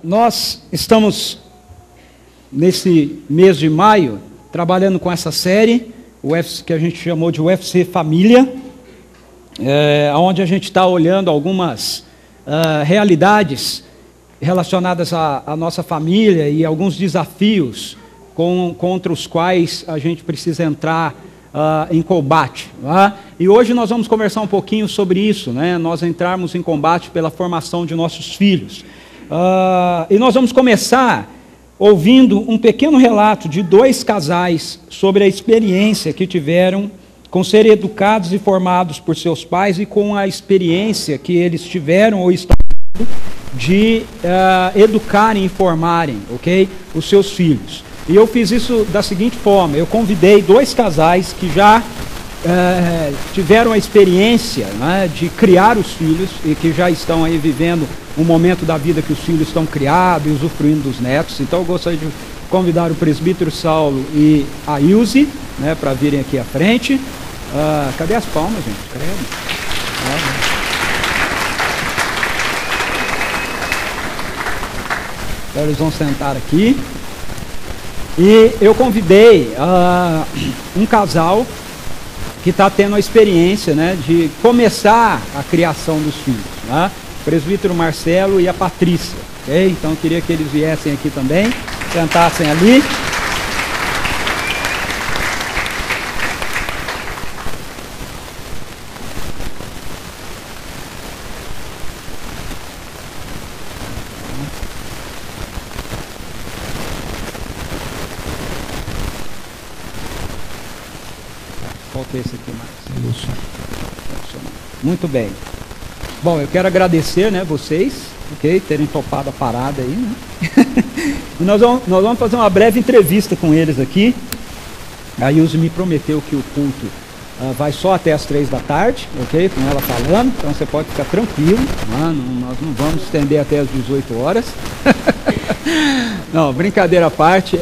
Nós estamos, nesse mês de maio, trabalhando com essa série, que a gente chamou de UFC Família, onde a gente está olhando algumas realidades relacionadas à nossa família e alguns desafios contra os quais a gente precisa entrar em combate. Tá? E hoje nós vamos conversar um pouquinho sobre isso, né? Nós entrarmos em combate pela formação de nossos filhos. E nós vamos começar ouvindo um pequeno relato de dois casais sobre a experiência que tiveram com ser educados e formados por seus pais e com a experiência que eles tiveram ou estão de educarem e formarem, ok, os seus filhos. E eu fiz isso da seguinte forma: eu convidei dois casais que já tiveram a experiência, né, de criar os filhos e que já estão aí vivendo um momento da vida que os filhos estão criados e usufruindo dos netos. Então eu gostaria de convidar o presbítero Saulo e a Ilse, né, para virem aqui à frente. Cadê as palmas, gente? Credo. Então eles vão sentar aqui. E eu convidei um casal que está tendo a experiência, né, de começar a criação dos filhos, né? O presbítero Marcelo e a Patrícia, ok? Então eu queria que eles viessem aqui também, sentassem ali. Esse aqui mais. Isso. Muito bem. Bom, eu quero agradecer, né, vocês, ok, terem topado a parada aí, né? E nós vamos fazer uma breve entrevista com eles aqui. A Ilse me prometeu que o culto vai só até as 3 da tarde, ok, com ela falando, então você pode ficar tranquilo, nós não vamos estender até as 18 horas. Não, brincadeira à parte.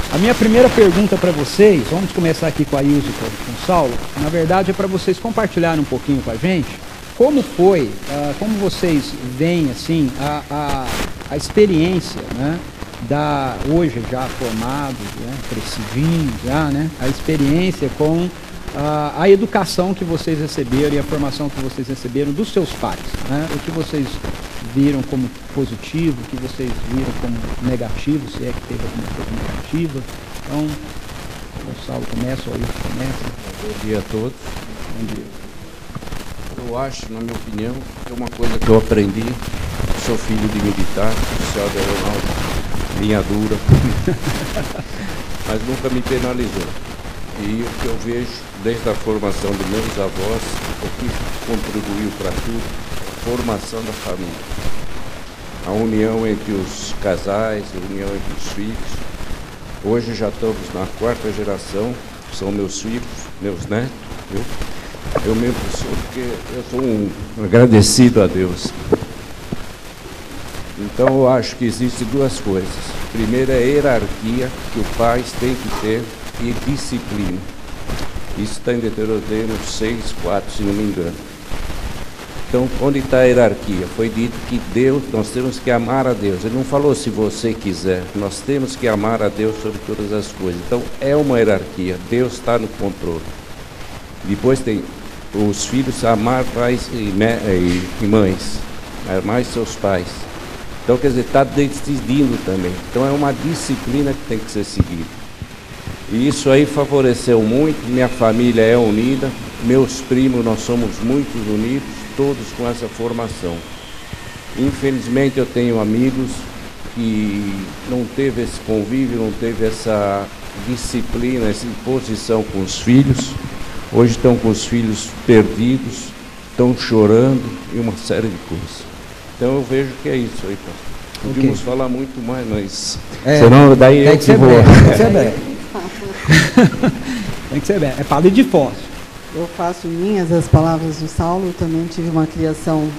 A minha primeira pergunta para vocês, vamos começar aqui com a Ilse e com o Saulo, na verdade é para vocês compartilharem um pouquinho com a gente, como foi, como vocês veem assim, a experiência, né, hoje já formados, né, crescidinhos já, né, a experiência com a educação que vocês receberam e a formação que vocês receberam dos seus pais, né, o que vocês viram como positivo, o que vocês viram como negativo, se é que teve alguma coisa negativa. Então, o Saulo começa, ou eu começo. Bom dia a todos. Bom dia. Eu acho, na minha opinião, que é uma coisa que eu aprendi. Sou filho de militar, oficial da aeronáutica, linha dura, mas nunca me penalizou. E o que eu vejo, desde a formação dos meus avós, o que contribuiu para tudo, a formação da família. A união entre os casais, a união entre os filhos. Hoje já estamos na 4ª geração, são meus filhos, meus netos. Eu mesmo sou, porque eu sou um agradecido a Deus. Então eu acho que existem duas coisas. Primeiro é a hierarquia que os pais têm que ter e disciplina. Isso está em Deuteronômio 6:4, se não me engano. Então, onde está a hierarquia? Foi dito que Deus, nós temos que amar a Deus. Ele não falou se você quiser, nós temos que amar a Deus sobre todas as coisas. Então, é uma hierarquia, Deus está no controle. Depois tem os filhos amar pais e mães, amar seus pais. Então, quer dizer, está decidindo também. Então, é uma disciplina que tem que ser seguida. E isso aí favoreceu muito, minha família é unida, meus primos, nós somos muito unidos, todos com essa formação. Infelizmente eu tenho amigos que não teve esse convívio, não teve essa disciplina, essa imposição com os filhos. Hoje estão com os filhos perdidos, estão chorando e uma série de coisas. Então eu vejo que é isso aí, pastor. Podíamos falar muito mais, mas senão daí eu que vou. Tem que ser bem. Tem que ser bem. É palito de fósforo. Eu faço minhas as palavras do Saulo. Eu também tive uma criação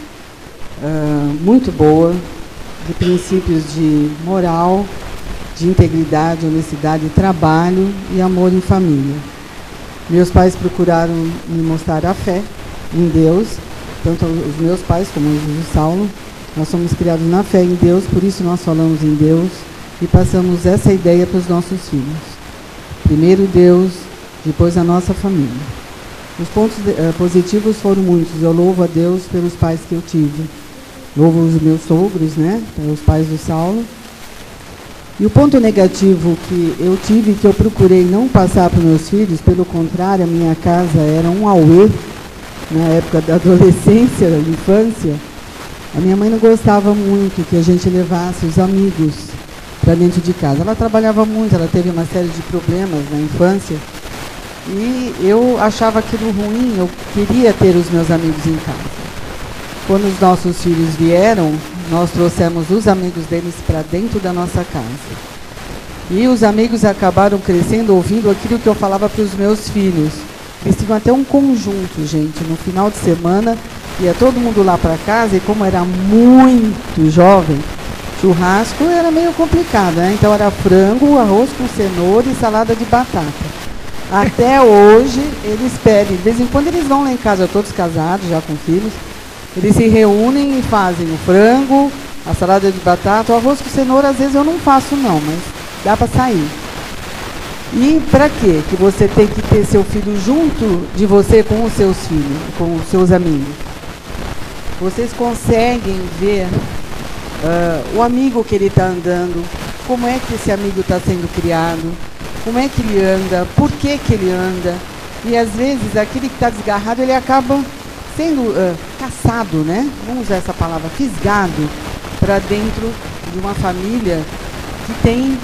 muito boa, de princípios de moral, de integridade, honestidade, trabalho e amor em família. Meus pais procuraram me mostrar a fé em Deus, tanto os meus pais como os do Saulo, Nós somos criados na fé em Deus, por isso nós falamos em Deus e passamos essa ideia para os nossos filhos. Primeiro Deus, depois a nossa família. Os pontos positivos foram muitos. Eu louvo a Deus pelos pais que eu tive. Louvo os meus sogros, né? Os pais do Saulo. E o ponto negativo que eu tive, que eu procurei não passar para os meus filhos, pelo contrário, a minha casa era um auê, na época da adolescência, da infância. A minha mãe não gostava muito que a gente levasse os amigos para dentro de casa. Ela trabalhava muito, ela teve uma série de problemas na infância. E eu achava aquilo ruim, eu queria ter os meus amigos em casa. Quando os nossos filhos vieram, nós trouxemos os amigos deles para dentro da nossa casa. E os amigos acabaram crescendo, ouvindo aquilo que eu falava para os meus filhos. Eles tinham até um conjunto, gente. No final de semana, ia todo mundo lá para casa, e como era muito jovem, churrasco era meio complicado, né? Então era frango, arroz com cenoura e salada de batata. Até hoje, eles pedem, de vez em quando eles vão lá em casa, todos casados, já com filhos, eles se reúnem e fazem o frango, a salada de batata, o arroz com cenoura, às vezes eu não faço não, mas dá para sair. E para quê? Que você tem que ter seu filho junto de você com os seus filhos, com os seus amigos. Vocês conseguem ver o amigo que ele está andando, como é que esse amigo está sendo criado, como é que ele anda, por que ele anda. E às vezes aquele que está desgarrado, ele acaba sendo caçado, né? Vamos usar essa palavra, fisgado, para dentro de uma família que tem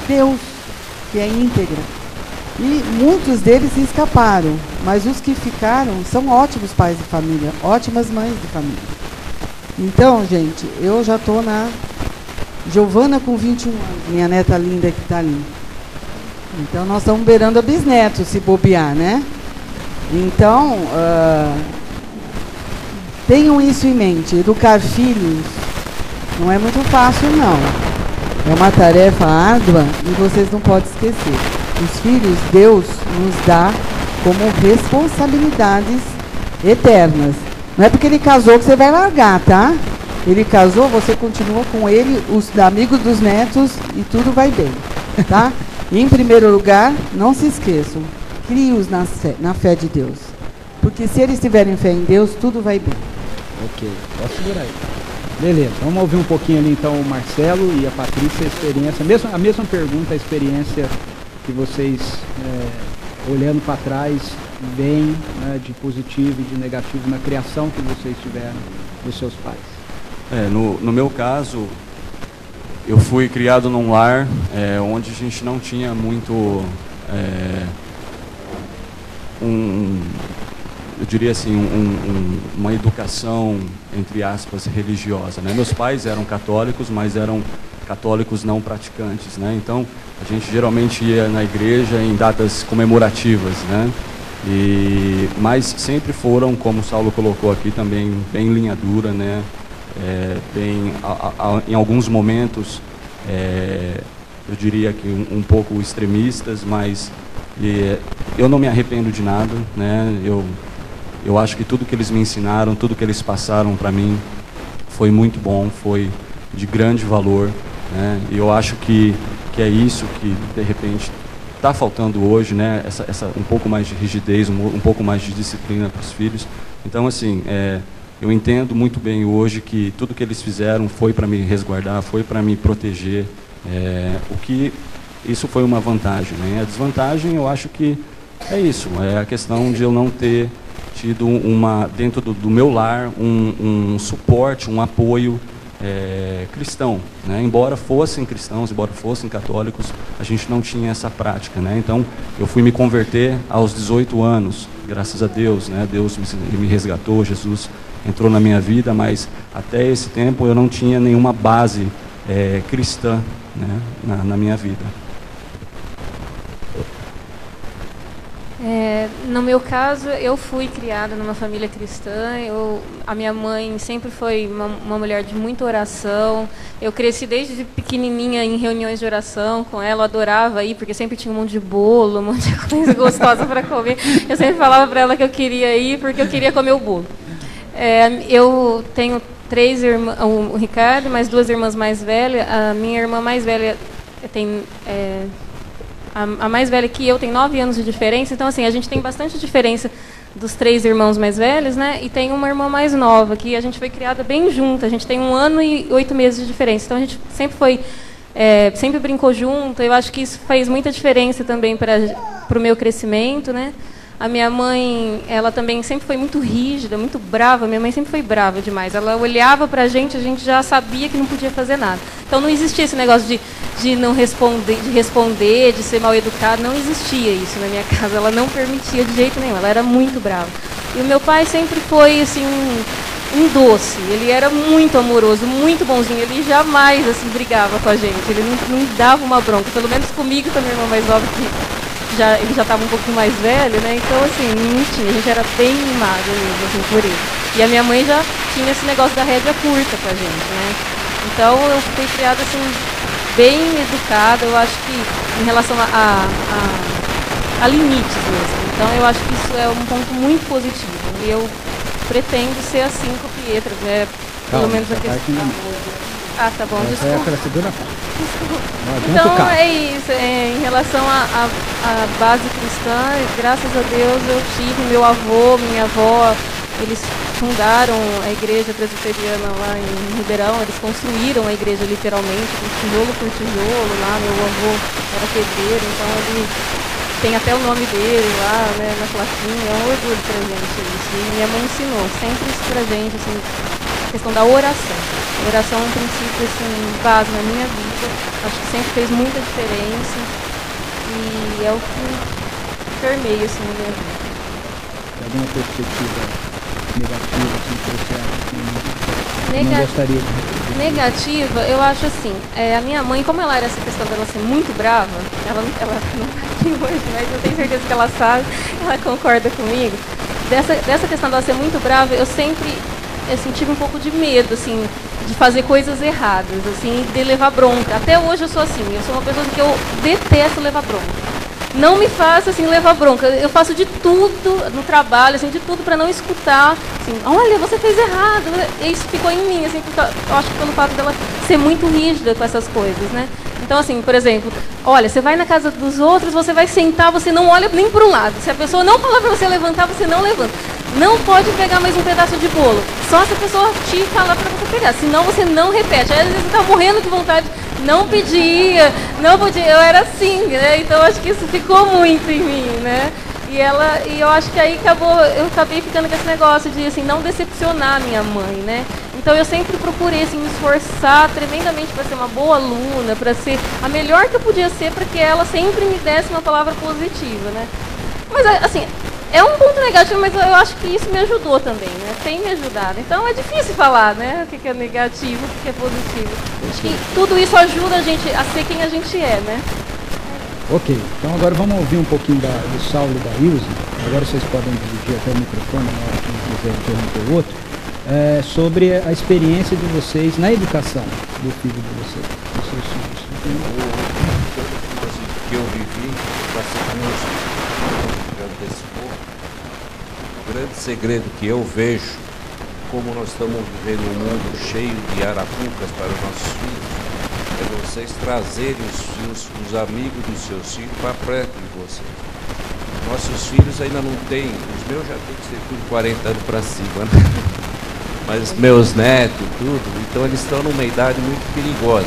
Deus, que é íntegra. E muitos deles se escaparam, mas os que ficaram são ótimos pais de família, ótimas mães de família. Então, gente, eu já estou na Giovana com 21 anos, minha neta linda que está ali. Então, nós estamos beirando a bisneto, se bobear, né? Então, tenham isso em mente. Educar filhos não é muito fácil, não. É uma tarefa árdua e vocês não podem esquecer. Os filhos, Deus nos dá como responsabilidades eternas. Não é porque ele casou que você vai largar, tá? Ele casou, você continua com ele, os amigos dos netos e tudo vai bem, tá? E, em primeiro lugar, não se esqueçam, crie-os na fé de Deus. Porque se eles tiverem fé em Deus, tudo vai bem. Ok, posso segurar aí. Beleza, vamos ouvir um pouquinho ali então o Marcelo e a Patrícia, a experiência, a mesma pergunta, a experiência que vocês, olhando para trás, veem, né, de positivo e de negativo na criação que vocês tiveram dos seus pais. No meu caso, eu fui criado num lar onde a gente não tinha muito, eu diria assim, uma educação, entre aspas, religiosa, né? Meus pais eram católicos, mas eram católicos não praticantes, né? Então, a gente geralmente ia na igreja em datas comemorativas, né? Mas sempre foram, como o Saulo colocou aqui também, bem linha dura, né? Em alguns momentos, eu diria que um pouco extremistas, mas eu não me arrependo de nada, né? Eu acho que tudo que eles me ensinaram, tudo que eles passaram para mim foi muito bom, foi de grande valor, né? E eu acho que é isso que de repente está faltando hoje, né? Essa um pouco mais de rigidez, um pouco mais de disciplina para os filhos. Então, assim, eu entendo muito bem hoje que tudo que eles fizeram foi para me resguardar, foi para me proteger. Isso foi uma vantagem, né? A desvantagem, eu acho que é isso, é a questão de eu não ter tido dentro do meu lar um suporte, um apoio cristão, né? Embora fossem cristãos, embora fossem católicos, a gente não tinha essa prática, né? Então, eu fui me converter aos 18 anos, graças a Deus, né? Deus me resgatou, Jesus entrou na minha vida, mas até esse tempo eu não tinha nenhuma base cristã, né? na minha vida. No meu caso, eu fui criada numa família cristã. A minha mãe sempre foi uma mulher de muita oração. Eu cresci desde pequenininha em reuniões de oração com ela. Eu adorava ir, porque sempre tinha um monte de bolo, um monte de coisa gostosa para comer. Eu sempre falava para ela que eu queria ir porque eu queria comer o bolo. Eu tenho 3 irmãs, o Ricardo, mais 2 irmãs mais velhas. A minha irmã mais velha tem... a mais velha que eu tem 9 anos de diferença, então assim, a gente tem bastante diferença dos 3 irmãos mais velhos, né? E tem uma irmã mais nova, que a gente foi criada bem junta, a gente tem 1 ano e 8 meses de diferença, então a gente sempre foi, sempre brincou junto. Eu acho que isso fez muita diferença também para o meu crescimento, né? A minha mãe, ela também sempre foi muito rígida, muito brava. Minha mãe sempre foi brava demais. Ela olhava para a gente já sabia que não podia fazer nada. Então não existia esse negócio de não responder, de ser mal educado. Não existia isso na minha casa. Ela não permitia de jeito nenhum. Ela era muito brava. E o meu pai sempre foi assim um doce. Ele era muito amoroso, muito bonzinho. Ele jamais assim brigava com a gente. Ele não dava uma bronca. Pelo menos comigo, com a minha irmã mais nova, que ele já estava um pouquinho mais velho, né? Então, assim, não tinha. A gente era bem mimado mesmo, assim, por ele. E a minha mãe já tinha esse negócio da rédea curta com a gente, né? Então, eu fui criada, assim, bem educada. Eu acho que, em relação a limites mesmo. Então, eu acho que isso é um ponto muito positivo. E eu pretendo ser assim com o Pietro, né? Pelo menos a questão... Ah, tá bom, desculpa. Essa é a segunda parte. Então é isso, em relação à base cristã, graças a Deus eu tive meu avô, minha avó, eles fundaram a igreja presbiteriana lá em Ribeirão, eles construíram a igreja literalmente, tijolo por tijolo lá, meu avô era pedreiro, então ele tem até o nome dele lá, né, na plaquinha, é um orgulho pra gente isso. E minha mãe ensinou sempre isso pra gente, assim, a questão da oração. A oração é um princípio, assim, base na minha vida, acho que sempre fez muita diferença e é o que permeia, assim, na minha vida. Alguma perspectiva negativa, assim, que você acha que não gostaria de... Negativa, eu acho assim, a minha mãe, como ela era essa questão dela ser muito brava, ela não tá aqui hoje, mas eu tenho certeza que ela sabe, ela concorda comigo, dessa questão dela ser muito brava, eu sempre assim, tive um pouco de medo, assim, de fazer coisas erradas, assim, de levar bronca. Até hoje eu sou assim, eu sou uma pessoa que eu detesto levar bronca. Não me faça, assim, levar bronca. Eu faço de tudo no trabalho, assim, de tudo para não escutar, assim, olha, você fez errado. Isso ficou em mim, assim, porque eu acho que pelo fato dela ser muito rígida com essas coisas, né? Então, assim, por exemplo, olha, você vai na casa dos outros, você vai sentar, você não olha nem para um lado. Se a pessoa não falar para você levantar, você não levanta. Não pode pegar mais um pedaço de bolo. Só se a pessoa te falar para você pegar. Senão você não repete. Aí, às vezes você está morrendo de vontade, não pedia, não podia. Eu era assim, né? Então acho que isso ficou muito em mim, né? E eu acho que aí eu acabei ficando com esse negócio de assim, não decepcionar minha mãe, né? Então eu sempre procurei assim, me esforçar tremendamente para ser uma boa aluna, para ser a melhor que eu podia ser, para que ela sempre me desse uma palavra positiva, né? Mas assim, é um ponto negativo, mas eu acho que isso me ajudou também, né? Tem me ajudado. Então é difícil falar, né? O que é negativo, o que é positivo. Acho que tudo isso ajuda a gente a ser quem a gente é, né? Ok, então agora vamos ouvir um pouquinho do Saulo e da Ilse. Agora vocês podem dividir até o microfone na hora que quiser interromper o outro. Sobre a experiência de vocês na educação do filho de vocês, dos seus filhos. Que eu vivi, passei com meus filhos desse povo. O grande segredo que eu vejo, como nós estamos vivendo um mundo cheio de arapucas para os nossos filhos, é vocês trazerem os amigos dos seus filhos para perto de vocês. Nossos filhos ainda não têm, os meus já têm que ser tudo 40 anos para cima, né? Mas meus netos, tudo, então eles estão numa idade muito perigosa.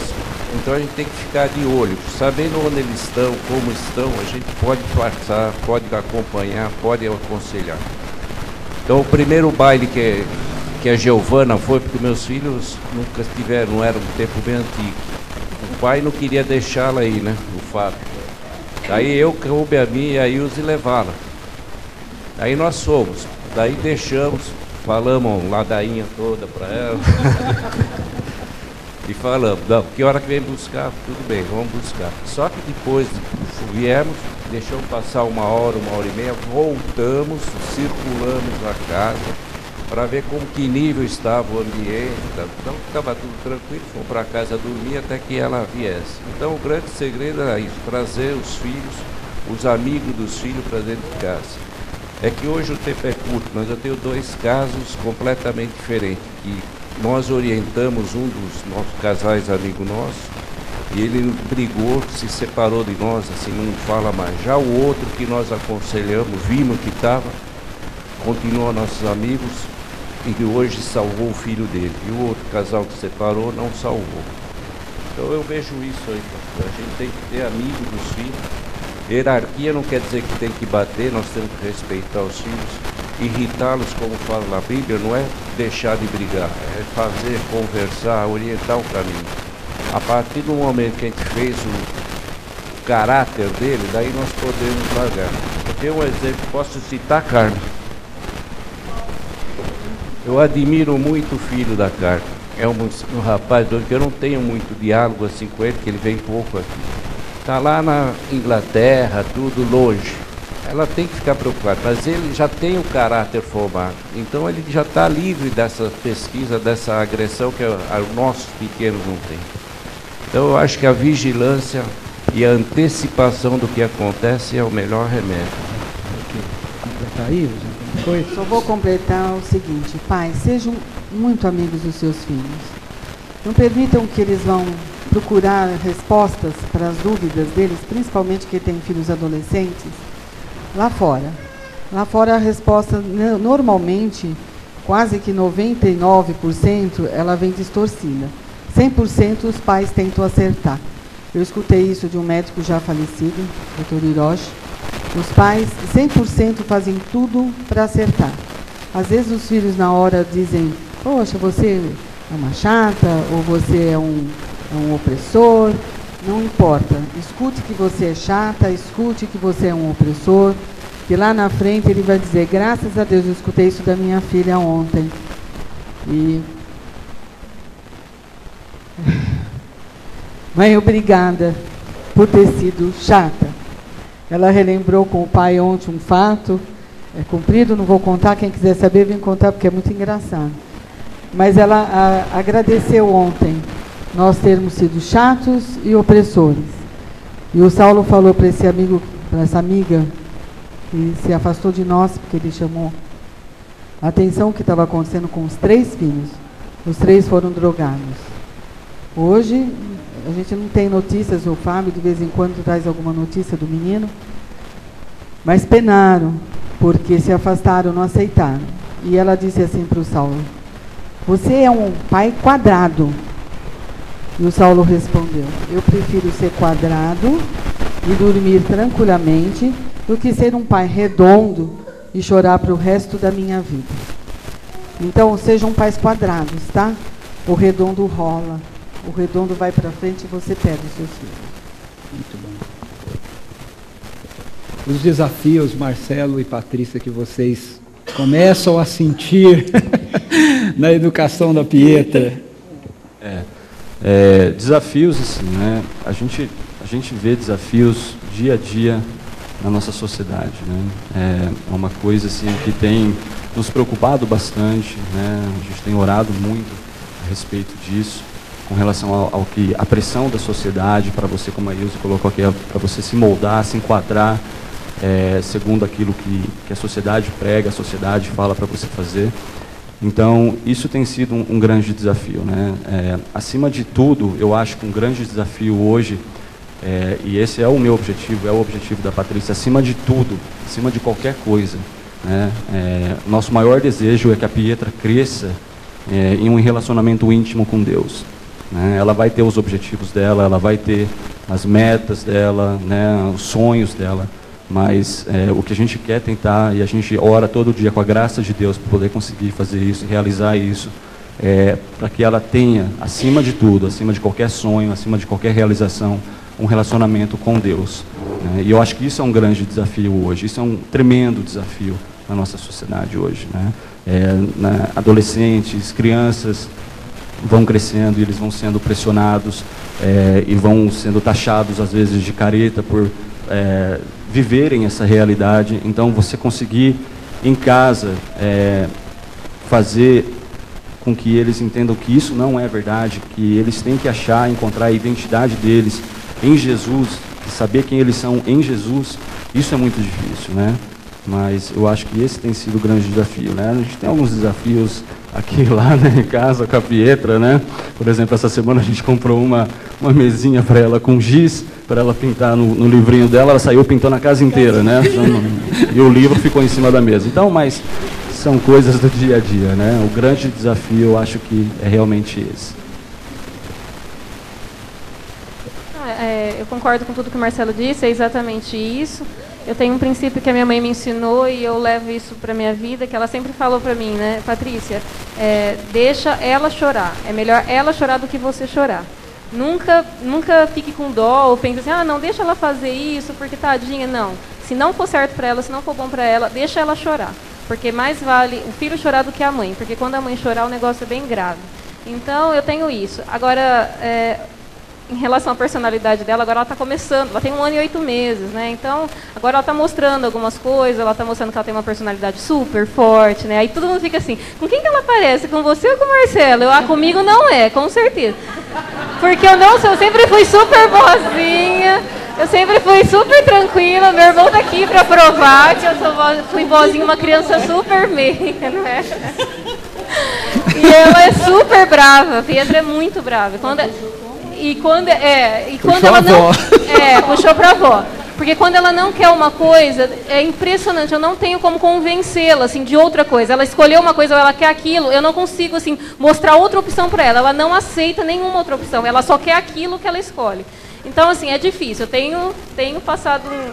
Então a gente tem que ficar de olho, sabendo onde eles estão, como estão, a gente pode passar, pode acompanhar, pode aconselhar. Então o primeiro baile que a Giovana foi, porque meus filhos nunca tiveram, não era um tempo bem antigo. O pai não queria deixá-la aí, né, o Fábio. Daí eu coube a mim e a Ilse levá-la. Aí nós fomos, daí deixamos, falamos ladainha toda para ela. E falamos, não, que hora que vem buscar? Tudo bem, vamos buscar. Só que depois viemos, deixamos passar 1 hora, 1h30, voltamos, circulamos a casa para ver como que nível estava o ambiente. Então estava tudo tranquilo, fomos para casa dormir até que ela viesse. Então o grande segredo era isso, trazer os filhos, os amigos dos filhos para dentro de casa. É que hoje o tempo é curto, mas eu tenho 2 casos completamente diferentes, que nós orientamos um dos nossos casais amigos nossos, e ele brigou, se separou de nós, assim, não fala mais. Já o outro que nós aconselhamos, vimos que estava, continuou nossos amigos, e que hoje salvou o filho dele. E o outro casal que separou não salvou. Então eu vejo isso aí, pastor. A gente tem que ter amigo dos filhos. Hierarquia não quer dizer que tem que bater, nós temos que respeitar os filhos. Irritá-los, como fala na Bíblia, não é deixar de brigar, é fazer, conversar, orientar o caminho. A partir do momento que a gente fez o caráter dele, daí nós podemos largar. Eu tenho um exemplo, posso citar Carlos. Eu admiro muito o filho da Carla. É um rapaz que eu não tenho muito diálogo assim com ele, que ele vem pouco aqui. Está lá na Inglaterra, tudo longe. Ela tem que ficar preocupada, mas ele já tem o caráter formado. Então ele já está livre dessa pesquisa, dessa agressão que os nossos pequenos não têm. Então eu acho que a vigilância e a antecipação do que acontece é o melhor remédio. Completar aí, foi? Só vou completar o seguinte: pais, sejam muito amigos dos seus filhos. Não permitam que eles vão procurar respostas para as dúvidas deles, principalmente que têm filhos adolescentes, lá fora. Lá fora a resposta, normalmente, quase que 99%, ela vem distorcida. 100% os pais tentam acertar. Eu escutei isso de um médico já falecido, Dr. Hiroshi. Os pais, 100% fazem tudo para acertar. Às vezes os filhos na hora dizem: poxa, você é uma chata, ou você é um opressor. Não importa. Escute que você é chata, escute que você é um opressor. Que lá na frente ele vai dizer: graças a Deus, eu escutei isso da minha filha ontem. E... mãe, obrigada por ter sido chata. Ela relembrou com o pai ontem um fato, é comprido, não vou contar, quem quiser saber vem contar porque é muito engraçado. Mas ela agradeceu ontem nós termos sido chatos e opressores. E o Saulo falou para esse amigo, para essa amiga que se afastou de nós, porque ele chamou a atenção que estava acontecendo com os 3 filhos. Os 3 foram drogados. Hoje a gente não tem notícias, o Fábio de vez em quando traz alguma notícia do menino, mas penaram, porque se afastaram, não aceitaram. E ela disse assim para o Saulo: você é um pai quadrado. E o Saulo respondeu: eu prefiro ser quadrado e dormir tranquilamente do que ser um pai redondo e chorar para o resto da minha vida. Então, sejam pais quadrados, tá? O redondo rola. O redondo vai para frente e você perde os seus filhos. Muito bom. Os desafios, Marcelo e Patrícia, que vocês começam a sentir na educação da Pietra. Desafios, assim, né? A gente vê desafios dia a dia na nossa sociedade, né? É uma coisa assim que tem nos preocupado bastante, né? A gente tem orado muito a respeito disso, com relação ao que a pressão da sociedade para você, como a Ilse colocou aqui, para você se moldar, se enquadrar segundo aquilo que a sociedade prega, a sociedade fala para você fazer. Então, isso tem sido um grande desafio, né? Acima de tudo, eu acho que um grande desafio hoje, e esse é o meu objetivo, é o objetivo da Patrícia, acima de tudo, acima de qualquer coisa, né? Nosso maior desejo é que a Pietra cresça em um relacionamento íntimo com Deus, né? Ela vai ter os objetivos dela, ela vai ter as metas dela, né? Os sonhos dela, mas o que a gente quer tentar, e a gente ora todo dia com a graça de Deus para poder conseguir fazer isso, realizar isso, para que ela tenha, acima de tudo, acima de qualquer sonho, acima de qualquer realização, um relacionamento com Deus, né? E eu acho que isso é um grande desafio hoje, isso é um tremendo desafio na nossa sociedade hoje, né? Adolescentes, crianças vão crescendo e eles vão sendo pressionados e vão sendo taxados às vezes de careta por viverem essa realidade. Então você conseguir em casa fazer com que eles entendam que isso não é verdade, que eles têm que encontrar a identidade deles em Jesus, e saber quem eles são em Jesus, isso é muito difícil, né? Mas eu acho que esse tem sido o grande desafio, né? A gente tem alguns desafios aqui lá, né, em casa com a Pietra, né? Por exemplo, essa semana a gente comprou uma mesinha para ela com giz, para ela pintar no livrinho dela, ela saiu pintando a casa inteira, né? E o livro ficou em cima da mesa. Então, mas são coisas do dia a dia, né? O grande desafio, eu acho que é realmente esse. Eu concordo com tudo que o Marcelo disse, é exatamente isso. Eu tenho um princípio que a minha mãe me ensinou e eu levo isso para a minha vida, que ela sempre falou para mim, né, Patrícia, deixa ela chorar. É melhor ela chorar do que você chorar. Nunca fique com dó ou pense assim, não, deixa ela fazer isso, porque tadinha, não. Se não for certo para ela, se não for bom para ela, deixa ela chorar. Porque mais vale o filho chorar do que a mãe, porque quando a mãe chorar o negócio é bem grave. Então eu tenho isso. Agora, em relação à personalidade dela, agora ela está começando, ela tem 1 ano e 8 meses, né? Então, agora ela está mostrando algumas coisas, ela está mostrando que ela tem uma personalidade super forte, né? Aí todo mundo fica assim, com quem que ela parece? Com você ou com o Marcelo? Comigo não é, com certeza. Porque eu sempre fui super boazinha, eu sempre fui super tranquila, meu irmão tá aqui para provar que eu fui boazinha, uma criança super meiga, não é? E ela é super brava, a Pietra é muito brava. Quando ela não puxou pra avó. Porque quando ela não quer uma coisa, é impressionante, eu não tenho como convencê-la assim de outra coisa. Ela escolheu uma coisa ou ela quer aquilo, eu não consigo assim mostrar outra opção para ela. Ela não aceita nenhuma outra opção, ela só quer aquilo que ela escolhe. Então assim, é difícil. Eu tenho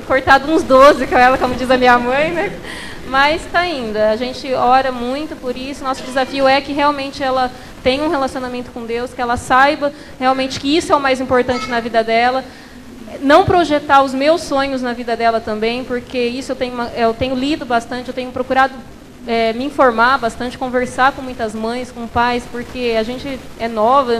cortado uns 12 com ela, como diz a minha mãe, né? Mas está indo. A gente ora muito por isso. Nosso desafio é que realmente ela tenha um relacionamento com Deus, que ela saiba realmente que isso é o mais importante na vida dela. Não projetar os meus sonhos na vida dela também, porque isso eu tenho lido bastante, eu tenho procurado me informar bastante, conversar com muitas mães, com pais, porque a gente é nova,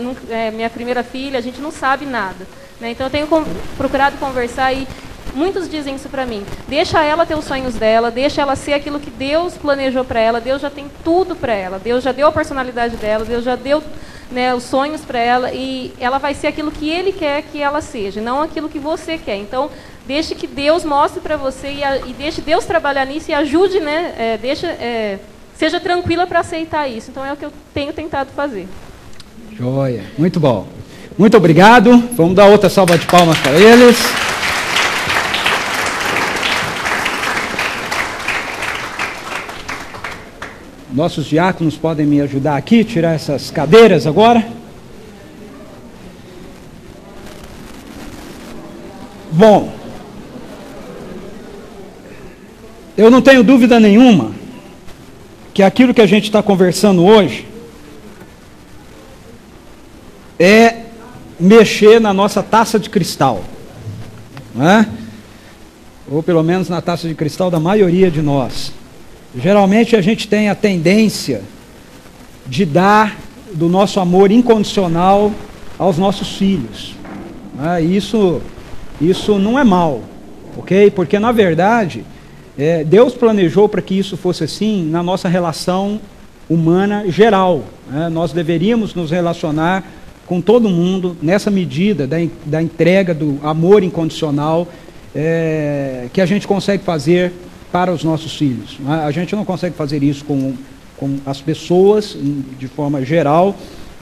minha primeira filha, a gente não sabe nada, né? Então eu tenho procurado conversar e muitos dizem isso para mim. Deixa ela ter os sonhos dela, deixa ela ser aquilo que Deus planejou para ela. Deus já tem tudo para ela. Deus já deu a personalidade dela, Deus já deu, né, os sonhos para ela e ela vai ser aquilo que Ele quer que ela seja, não aquilo que você quer. Então, deixe que Deus mostre para você e deixe Deus trabalhar nisso e ajude, né? Seja tranquila para aceitar isso. Então, é o que eu tenho tentado fazer. Joia, muito bom. Muito obrigado. Vamos dar outra salva de palmas para eles. Nossos diáconos podem me ajudar aqui, tirar essas cadeiras agora. Bom, eu não tenho dúvida nenhuma que aquilo que a gente está conversando hoje é mexer na nossa taça de cristal, não é? Ou pelo menos na taça de cristal da maioria de nós. Geralmente a gente tem a tendência de dar do nosso amor incondicional aos nossos filhos. Né? Isso não é mal, ok? Porque na verdade Deus planejou para que isso fosse assim na nossa relação humana geral. Né? Nós deveríamos nos relacionar com todo mundo nessa medida da entrega do amor incondicional que a gente consegue fazer para os nossos filhos. A gente não consegue fazer isso com as pessoas de forma geral.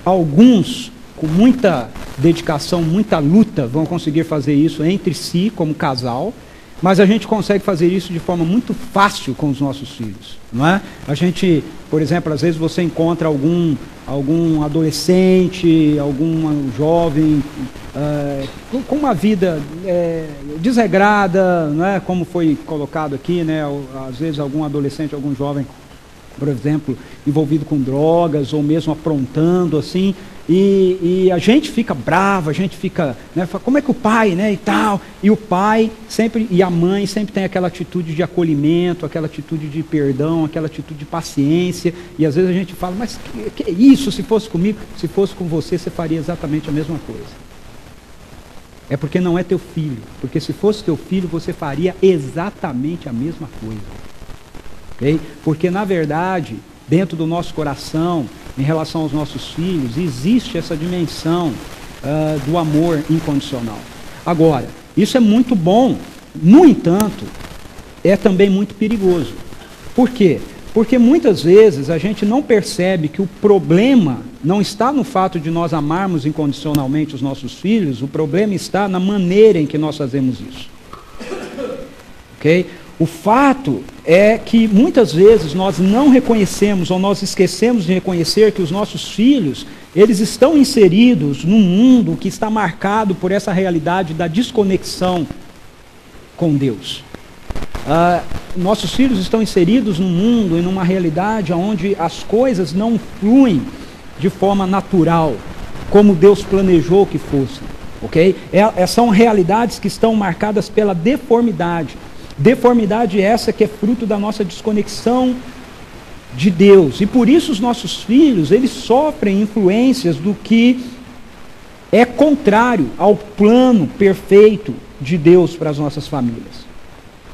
Alguns, com muita dedicação, muita luta, vão conseguir fazer isso entre si, como casal, mas a gente consegue fazer isso de forma muito fácil com os nossos filhos, não é? A gente, por exemplo, às vezes você encontra algum adolescente, algum jovem com uma vida desregrada, não é? Como foi colocado aqui, né? Às vezes algum adolescente, algum jovem, por exemplo, envolvido com drogas ou mesmo aprontando assim, e a gente fica bravo, a gente fica, né, fala, como é que o pai, né, e tal, e o pai sempre, e a mãe sempre tem aquela atitude de acolhimento, aquela atitude de perdão, aquela atitude de paciência, e às vezes a gente fala, mas que é isso, se fosse comigo, se fosse com você faria exatamente a mesma coisa. É porque não é teu filho, porque se fosse teu filho, você faria exatamente a mesma coisa. Okay? Porque na verdade, dentro do nosso coração, em relação aos nossos filhos, existe essa dimensão do amor incondicional. Agora, isso é muito bom, no entanto, é também muito perigoso. Por quê? Porque muitas vezes a gente não percebe que o problema não está no fato de nós amarmos incondicionalmente os nossos filhos, o problema está na maneira em que nós fazemos isso. Ok? O fato é que muitas vezes nós não reconhecemos ou nós esquecemos de reconhecer que os nossos filhos, eles estão inseridos num mundo que está marcado por essa realidade da desconexão com Deus. Nossos filhos estão inseridos num mundo e numa realidade onde as coisas não fluem de forma natural, como Deus planejou que fossem. Ok? São realidades que estão marcadas pela deformidade. Deformidade essa que é fruto da nossa desconexão de Deus. E por isso os nossos filhos, eles sofrem influências do que é contrário ao plano perfeito de Deus para as nossas famílias.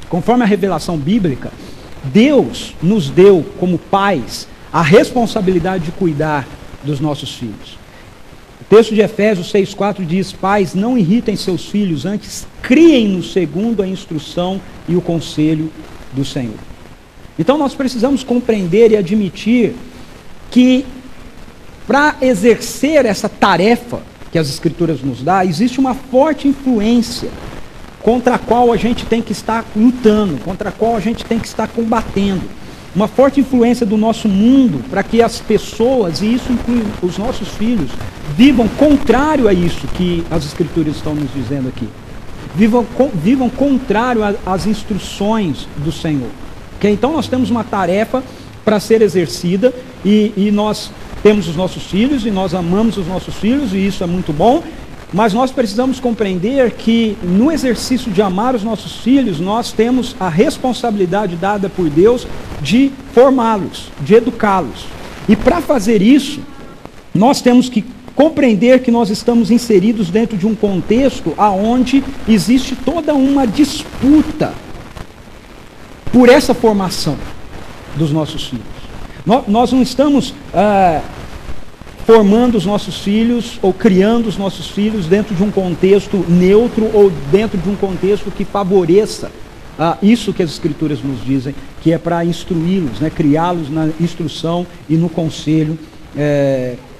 Conforme a revelação bíblica, Deus nos deu como pais a responsabilidade de cuidar dos nossos filhos. O texto de Efésios 6,4 diz: pais, não irritem seus filhos, antes criem-nos segundo a instrução e o conselho do Senhor. Então nós precisamos compreender e admitir que para exercer essa tarefa que as Escrituras nos dão, existe uma forte influência contra a qual a gente tem que estar lutando, contra a qual a gente tem que estar combatendo. Uma forte influência do nosso mundo para que as pessoas, e isso inclui os nossos filhos, vivam contrário a isso que as Escrituras estão nos dizendo aqui. Vivam contrário às instruções do Senhor. Okay? Então nós temos uma tarefa para ser exercida e nós temos os nossos filhos e nós amamos os nossos filhos e isso é muito bom. Mas nós precisamos compreender que no exercício de amar os nossos filhos, nós temos a responsabilidade dada por Deus de formá-los, de educá-los. E para fazer isso, nós temos que compreender que nós estamos inseridos dentro de um contexto onde existe toda uma disputa por essa formação dos nossos filhos. Nós não estamos formando os nossos filhos ou criando os nossos filhos dentro de um contexto neutro ou dentro de um contexto que favoreça isso que as Escrituras nos dizem, que é para instruí-los, né, criá-los na instrução e no conselho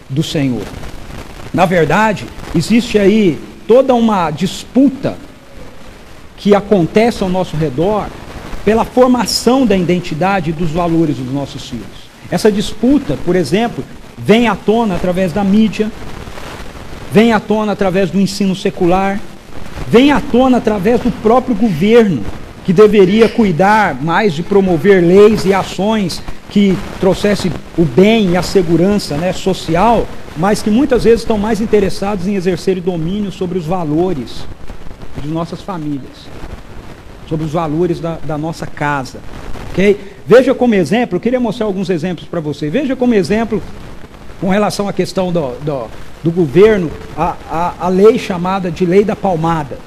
do Senhor. Na verdade, existe aí toda uma disputa que acontece ao nosso redor pela formação da identidade e dos valores dos nossos filhos. Essa disputa, por exemplo, vem à tona através da mídia, vem à tona através do ensino secular, vem à tona através do próprio governo, que deveria cuidar mais de promover leis e ações que trouxessem o bem e a segurança, né, social, mas que muitas vezes estão mais interessados em exercer domínio sobre os valores de nossas famílias, sobre os valores da nossa casa. Okay? Veja como exemplo, eu queria mostrar alguns exemplos para você. Veja como exemplo, com relação à questão do governo, a lei chamada de Lei da Palmada,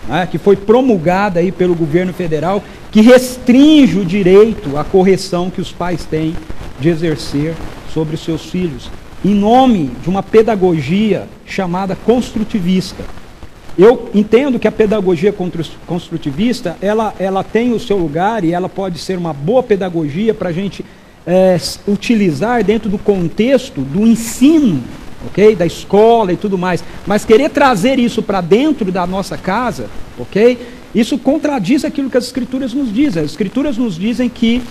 né, que foi promulgada aí pelo governo federal, que restringe o direito à correção que os pais têm de exercer sobre os seus filhos, em nome de uma pedagogia chamada construtivista. Eu entendo que a pedagogia construtivista, ela tem o seu lugar e ela pode ser uma boa pedagogia para a gente utilizar dentro do contexto do ensino, ok? Da escola e tudo mais. Mas querer trazer isso para dentro da nossa casa, ok? Isso contradiz aquilo que as Escrituras nos dizem. As Escrituras nos dizem que,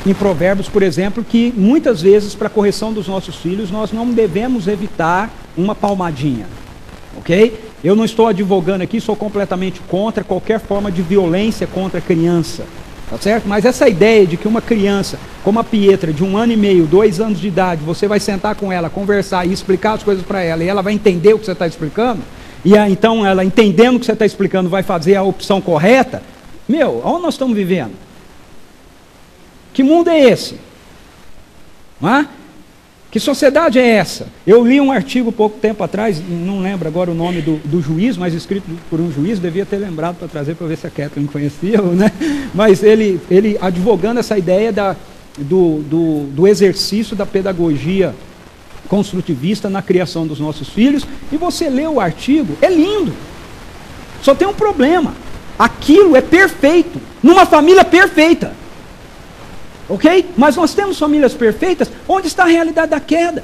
em Provérbios, por exemplo, que muitas vezes para a correção dos nossos filhos nós não devemos evitar uma palmadinha, ok? Eu não estou advogando aqui, sou completamente contra qualquer forma de violência contra a criança, tá certo? Mas essa ideia de que uma criança, como a Pietra, de 1 ano e meio, 2 anos de idade, você vai sentar com ela, conversar e explicar as coisas para ela, e ela vai entender o que você está explicando, e então ela, entendendo o que você está explicando, vai fazer a opção correta. Meu, onde nós estamos vivendo? Que mundo é esse? Não é? Que sociedade é essa? Eu li um artigo pouco tempo atrás, não lembro agora o nome do juiz, mas escrito por um juiz, devia ter lembrado para trazer para ver se a Kathleen conhecia, né? Mas ele advogando essa ideia do exercício da pedagogia construtivista na criação dos nossos filhos, e você lê o artigo, é lindo, só tem um problema: aquilo é perfeito, numa família perfeita. Ok? Mas nós temos famílias perfeitas. Onde está a realidade da queda?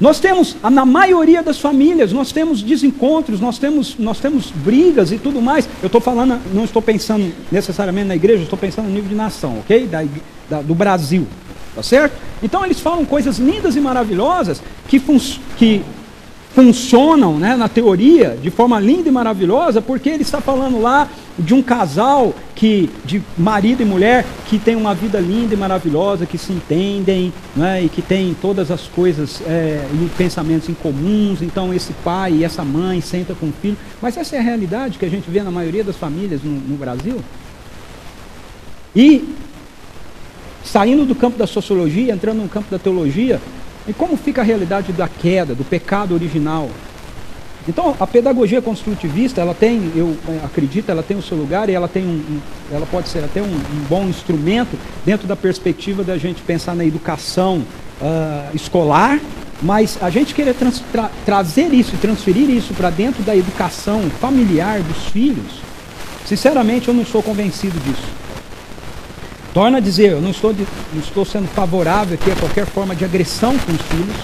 Nós temos, na maioria das famílias, nós temos desencontros, nós temos brigas e tudo mais. Eu estou falando, não estou pensando necessariamente na igreja, estou pensando no nível de nação, ok? Do Brasil, tá certo? Então eles falam coisas lindas e maravilhosas que funcionam, né, na teoria de forma linda e maravilhosa, porque ele está falando lá de um casal de marido e mulher que tem uma vida linda e maravilhosa, que se entendem, né, e que tem todas as coisas e pensamentos em comuns. Então esse pai e essa mãe sentam com o filho. Mas essa é a realidade que a gente vê na maioria das famílias no Brasil. E saindo do campo da sociologia, entrando no campo da teologia, e como fica a realidade da queda, do pecado original? Então, a pedagogia construtivista, ela tem, eu acredito, ela tem o seu lugar e ela pode ser até um bom instrumento dentro da perspectiva da gente pensar na educação escolar, mas a gente querer trazer isso e transferir isso para dentro da educação familiar dos filhos, sinceramente eu não sou convencido disso. Torna a dizer, eu não estou sendo favorável aqui a qualquer forma de agressão com os filhos,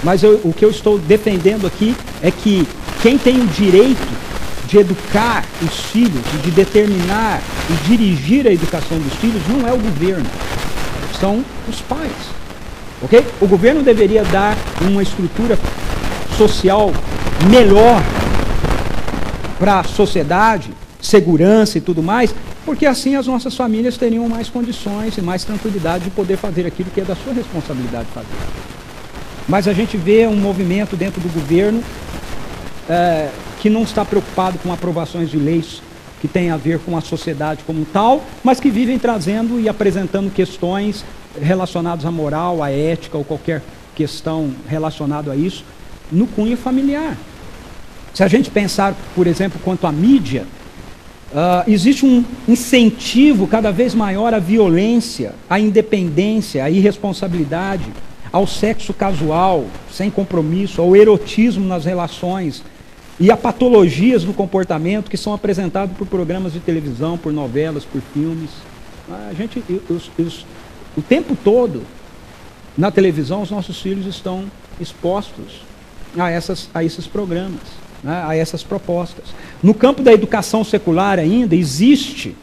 mas o que eu estou defendendo aqui é que quem tem o direito de educar os filhos, de determinar e dirigir a educação dos filhos, não é o governo, são os pais. Ok? O governo deveria dar uma estrutura social melhor para a sociedade, segurança e tudo mais, porque assim as nossas famílias teriam mais condições e mais tranquilidade de poder fazer aquilo que é da sua responsabilidade fazer. Mas a gente vê um movimento dentro do governo que não está preocupado com aprovações de leis que têm a ver com a sociedade como tal, mas que vivem trazendo e apresentando questões relacionadas à moral, à ética ou qualquer questão relacionada a isso no cunho familiar. Se a gente pensar, por exemplo, quanto à mídia, existe um incentivo cada vez maior à violência, à independência, à irresponsabilidade, ao sexo casual, sem compromisso, ao erotismo nas relações e a patologias do comportamento que são apresentados por programas de televisão, por novelas, por filmes. O tempo todo, na televisão, os nossos filhos estão expostos a esses programas, né, a essas propostas. No campo da educação secular ainda, existe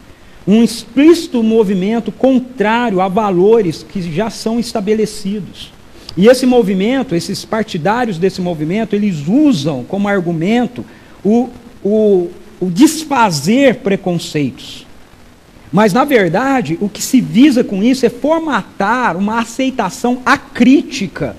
um explícito movimento contrário a valores que já são estabelecidos. E esse movimento, esses partidários desse movimento, eles usam como argumento o desfazer preconceitos. Mas, na verdade, o que se visa com isso é formatar uma aceitação acrítica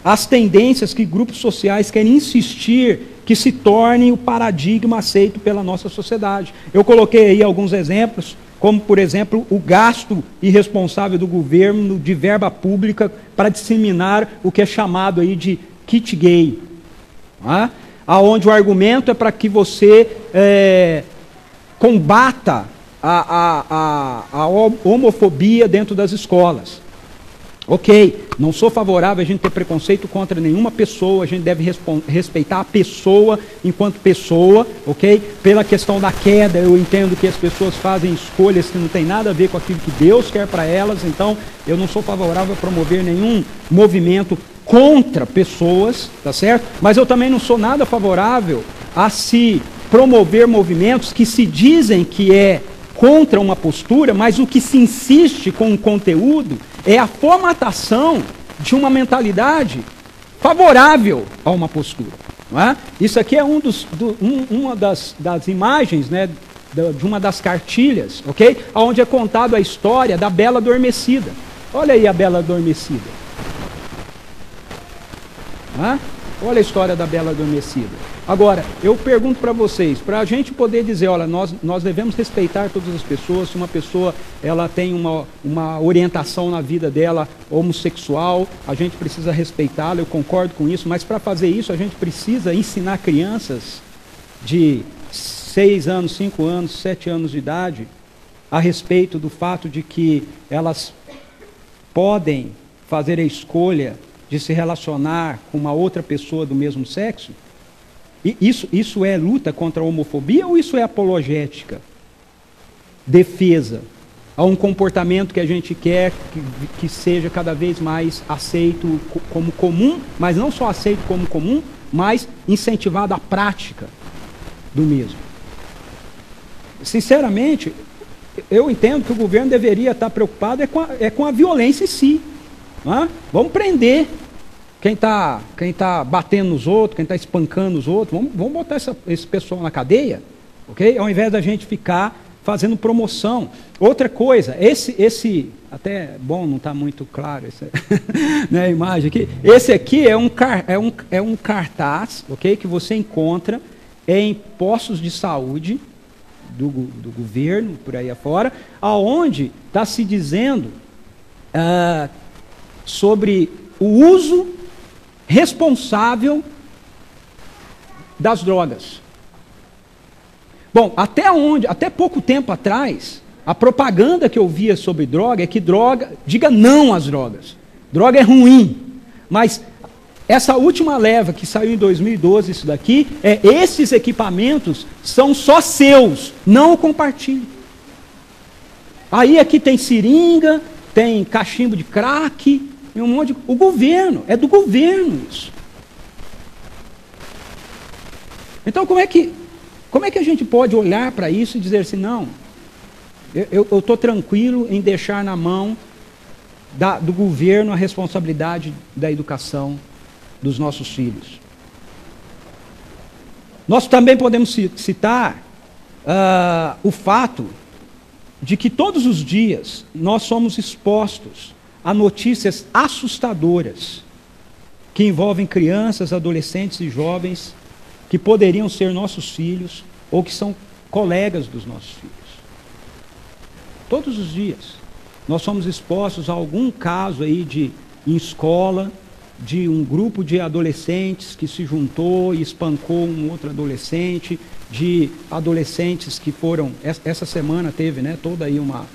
às tendências que grupos sociais querem insistir que se torne o paradigma aceito pela nossa sociedade. Eu coloquei aí alguns exemplos, como, por exemplo, o gasto irresponsável do governo de verba pública para disseminar o que é chamado aí de kit gay, aonde o argumento é para que você combata a homofobia dentro das escolas. Ok, não sou favorável a gente ter preconceito contra nenhuma pessoa, a gente deve respeitar a pessoa enquanto pessoa, ok? Pela questão da queda, eu entendo que as pessoas fazem escolhas que não tem nada a ver com aquilo que Deus quer para elas, então eu não sou favorável a promover nenhum movimento contra pessoas, tá certo? Mas eu também não sou nada favorável a se promover movimentos que se dizem que é contra uma postura, mas o que se insiste com o conteúdo é a formatação de uma mentalidade favorável a uma postura. Não é? Isso aqui é uma das imagens, né, de uma das cartilhas, ok? Onde é contado a história da Bela Adormecida. Olha aí a Bela Adormecida. Olha a história da Bela Adormecida. Agora, eu pergunto para vocês, para a gente poder dizer, olha, nós devemos respeitar todas as pessoas. Se uma pessoa ela tem uma orientação na vida dela homossexual, a gente precisa respeitá-la, eu concordo com isso, mas para fazer isso a gente precisa ensinar crianças de 6 anos, 5 anos, 7 anos de idade a respeito do fato de que elas podem fazer a escolha de se relacionar com uma outra pessoa do mesmo sexo. E isso é luta contra a homofobia ou isso é apologética? Defesa a um comportamento que a gente quer que seja cada vez mais aceito como comum, mas não só aceito como comum, mas incentivado à prática do mesmo. Sinceramente, eu entendo que o governo deveria estar preocupado com a violência em si. Não é? Vamos prender quem tá batendo nos outros, quem está espancando os outros, vamos botar esse pessoal na cadeia, ok? Ao invés da gente ficar fazendo promoção. Outra coisa, esse até bom, não está muito claro essa né, a imagem aqui. Esse aqui é um cartaz, ok? Que você encontra em postos de saúde do governo, por aí afora, aonde está se dizendo sobre o uso responsável das drogas. Bom, até pouco tempo atrás, a propaganda que eu via sobre droga é que diga não às drogas. Droga é ruim. Mas essa última leva que saiu em 2012, isso daqui, esses equipamentos são só seus, não compartilhe. Aí aqui tem seringa, tem cachimbo de crack, um monte de... O governo, é do governo isso. Então como é que a gente pode olhar para isso e dizer assim, não, eu estou tranquilo em deixar na mão do governo a responsabilidade da educação dos nossos filhos? Nós também podemos citar o fato de que todos os dias nós somos expostos a notícias assustadoras que envolvem crianças, adolescentes e jovens que poderiam ser nossos filhos ou que são colegas dos nossos filhos. Todos os dias nós somos expostos a algum caso aí em escola, de um grupo de adolescentes que se juntou e espancou um outro adolescente, de adolescentes que foram... Essa semana teve, né, toda aí uma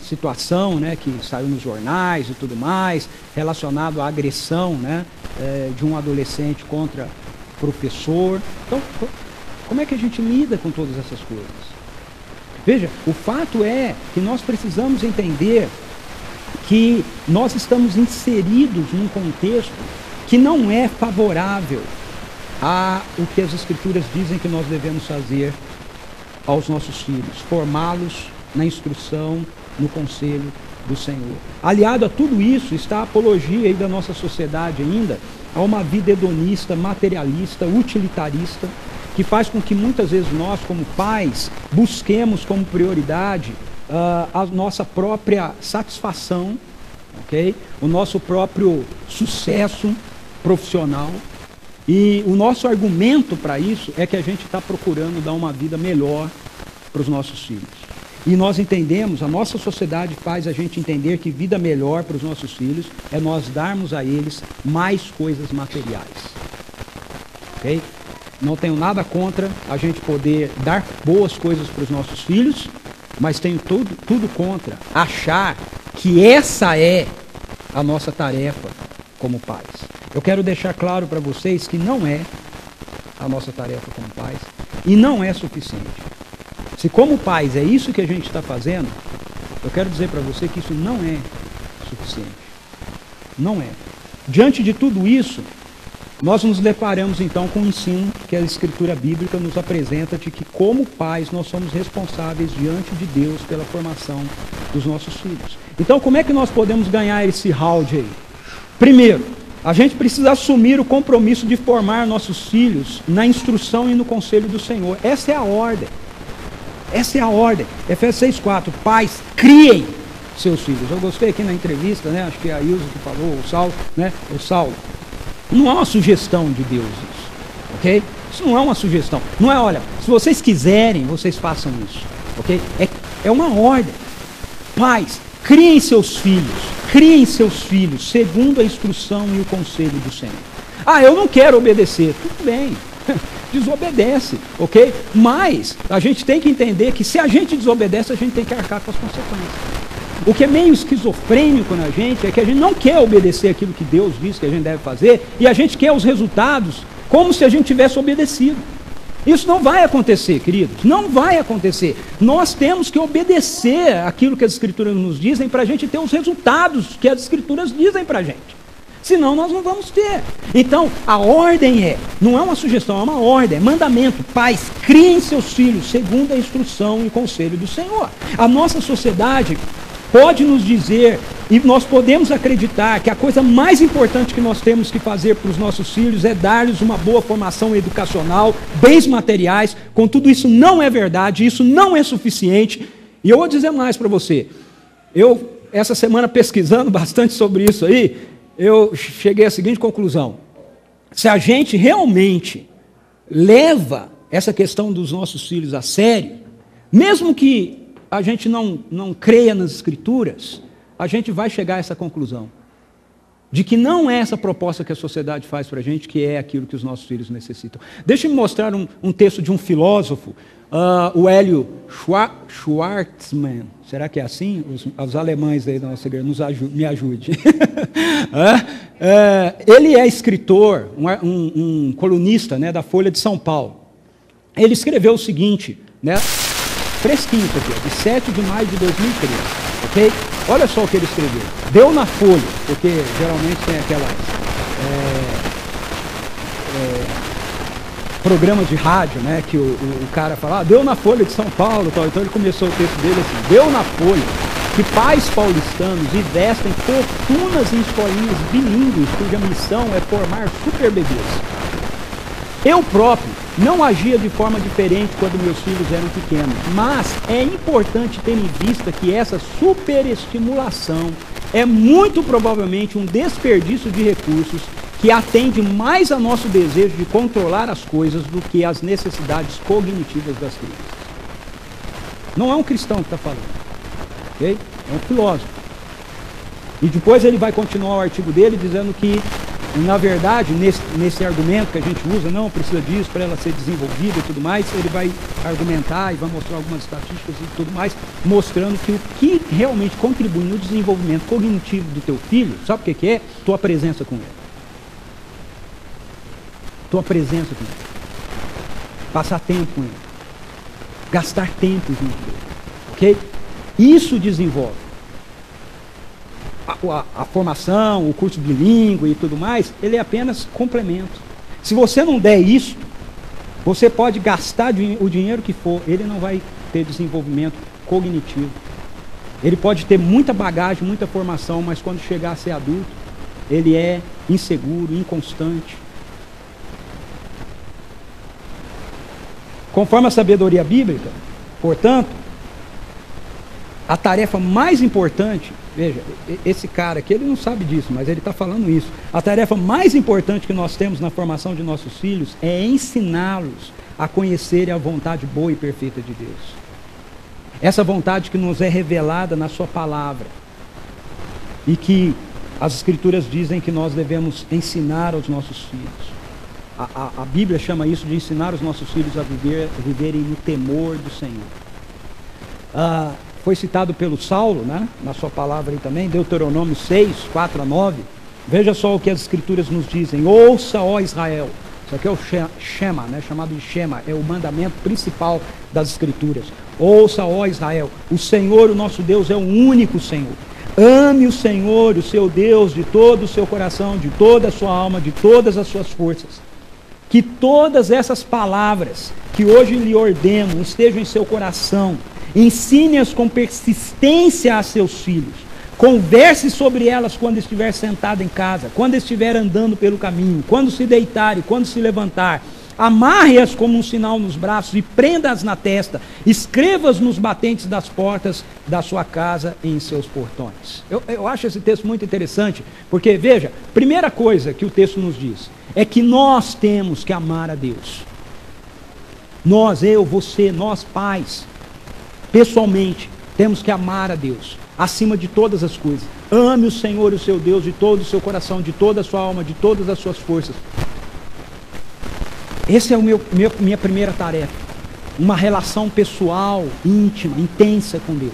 situação, né, que saiu nos jornais e tudo mais, relacionado à agressão, né, de um adolescente contra professor. Então, como é que a gente lida com todas essas coisas? Veja, o fato é que nós precisamos entender que nós estamos inseridos num contexto que não é favorável o que as Escrituras dizem que nós devemos fazer aos nossos filhos, formá-los na instrução, no conselho do Senhor. Aliado a tudo isso está a apologia aí da nossa sociedade ainda a uma vida hedonista, materialista, utilitarista, que faz com que muitas vezes nós, como pais, busquemos como prioridade a nossa própria satisfação, okay? O nosso próprio sucesso profissional. E o nosso argumento para isso é que a gente está procurando dar uma vida melhor para os nossos filhos. E nós entendemos, a nossa sociedade faz a gente entender que vida melhor para os nossos filhos é nós darmos a eles mais coisas materiais. Ok? Não tenho nada contra a gente poder dar boas coisas para os nossos filhos, mas tenho tudo contra achar que essa é a nossa tarefa como pais. Eu quero deixar claro para vocês que não é a nossa tarefa como pais e não é suficiente. Se como pais é isso que a gente está fazendo, eu quero dizer para você que isso não é suficiente. Não é. Diante de tudo isso, nós nos deparamos então com o ensino que a Escritura Bíblica nos apresenta de que como pais nós somos responsáveis diante de Deus pela formação dos nossos filhos. Então como é que nós podemos ganhar esse round aí? Primeiro, a gente precisa assumir o compromisso de formar nossos filhos na instrução e no conselho do Senhor. Essa é a ordem. Essa é a ordem. Efésios 6,4. Pais, criem seus filhos. Eu gostei aqui na entrevista, né? Acho que é a Ilza que falou, o Saulo, né? O Saulo. Não é uma sugestão de Deus isso, ok? Isso não é uma sugestão. Não é, olha, se vocês quiserem, vocês façam isso, ok? É uma ordem. Pais, criem seus filhos segundo a instrução e o conselho do Senhor. Ah, eu não quero obedecer. Tudo bem, desobedece, ok? Mas a gente tem que entender que se a gente desobedece, a gente tem que arcar com as consequências. O que é meio esquizofrênico na gente é que a gente não quer obedecer aquilo que Deus diz que a gente deve fazer e a gente quer os resultados como se a gente tivesse obedecido. Isso não vai acontecer, queridos, não vai acontecer. Nós temos que obedecer aquilo que as Escrituras nos dizem para a gente ter os resultados que as Escrituras dizem para a gente. Senão nós não vamos ter. Então, a ordem não é uma sugestão, é uma ordem, é mandamento. Pais, criem seus filhos segundo a instrução e conselho do Senhor. A nossa sociedade pode nos dizer, e nós podemos acreditar, que a coisa mais importante que nós temos que fazer para os nossos filhos é dar-lhes uma boa formação educacional, bens materiais. Contudo, isso não é verdade, isso não é suficiente. E eu vou dizer mais para você. Eu, essa semana, pesquisando bastante sobre isso aí, eu cheguei à seguinte conclusão: se a gente realmente leva essa questão dos nossos filhos a sério, mesmo que a gente não creia nas Escrituras, a gente vai chegar a essa conclusão, de que não é essa proposta que a sociedade faz para a gente, que é aquilo que os nossos filhos necessitam. Deixa eu me mostrar um texto de um filósofo, o Hélio Schwartzman. Será que é assim? Os alemães aí da nossa igreja, me ajude. Ele é escritor, um colunista, né, da Folha de São Paulo. Ele escreveu o seguinte, né, fresquinho isso aqui, de 7 de maio de 2013, ok? Olha só o que ele escreveu. Deu na Folha, porque geralmente tem aquelas programas de rádio, né, que o cara fala, deu na Folha de São Paulo, tal. Então ele começou o texto dele assim: deu na Folha que pais paulistanos investem fortunas em escolinhas bilíngues, cuja missão é formar super bebês. Eu próprio não agia de forma diferente quando meus filhos eram pequenos, mas é importante ter em vista que essa superestimulação é muito provavelmente um desperdício de recursos que atende mais a nosso desejo de controlar as coisas do que as necessidades cognitivas das crianças. Não é um cristão que está falando, ok? É um filósofo. E depois ele vai continuar o artigo dele dizendo que, na verdade, nesse argumento que a gente usa, não precisa disso para ela ser desenvolvida e tudo mais, ele vai argumentar e vai mostrar algumas estatísticas e tudo mais, mostrando que o que realmente contribui no desenvolvimento cognitivo do teu filho, sabe o que é? Tua presença com ele. Tua presença com ele. Passar tempo com ele. Gastar tempo junto dele. Ok? Isso desenvolve. A formação, o curso bilíngue e tudo mais, ele é apenas complemento. Se você não der isso, você pode gastar o dinheiro que for, ele não vai ter desenvolvimento cognitivo. Ele pode ter muita bagagem, muita formação, mas quando chegar a ser adulto, ele é inseguro, inconstante. Conforme a sabedoria bíblica, portanto, a tarefa mais importante, veja, esse cara aqui, ele não sabe disso, mas ele está falando isso. A tarefa mais importante que nós temos na formação de nossos filhos é ensiná-los a conhecerem a vontade boa e perfeita de Deus. Essa vontade que nos é revelada na sua palavra. E que as Escrituras dizem que nós devemos ensinar aos nossos filhos. A Bíblia chama isso de ensinar os nossos filhos a viverem no temor do Senhor. Foi citado pelo Saulo, né, na sua palavra aí também, Deuteronômio 6, 4 a 9. Veja só o que as Escrituras nos dizem. Ouça, ó Israel. Isso aqui é o Shema, né, chamado de Shema, é o mandamento principal das Escrituras. Ouça, ó Israel, o Senhor, o nosso Deus, é o único Senhor. Ame o Senhor, o seu Deus, de todo o seu coração, de toda a sua alma, de todas as suas forças. Que todas essas palavras que hoje lhe ordeno estejam em seu coração. Ensine-as com persistência a seus filhos. Converse sobre elas quando estiver sentado em casa, quando estiver andando pelo caminho, quando se deitar e quando se levantar. Amarre-as como um sinal nos braços e prenda-as na testa. Escreva-as nos batentes das portas da sua casa e em seus portões. Eu acho esse texto muito interessante, porque, veja, primeira coisa que o texto nos diz é que nós temos que amar a Deus. Nós, eu, você, nós pais, pessoalmente, temos que amar a Deus, acima de todas as coisas. Ame o Senhor, o seu Deus, de todo o seu coração, de toda a sua alma, de todas as suas forças. Essa é minha primeira tarefa. Uma relação pessoal, íntima, intensa com Deus.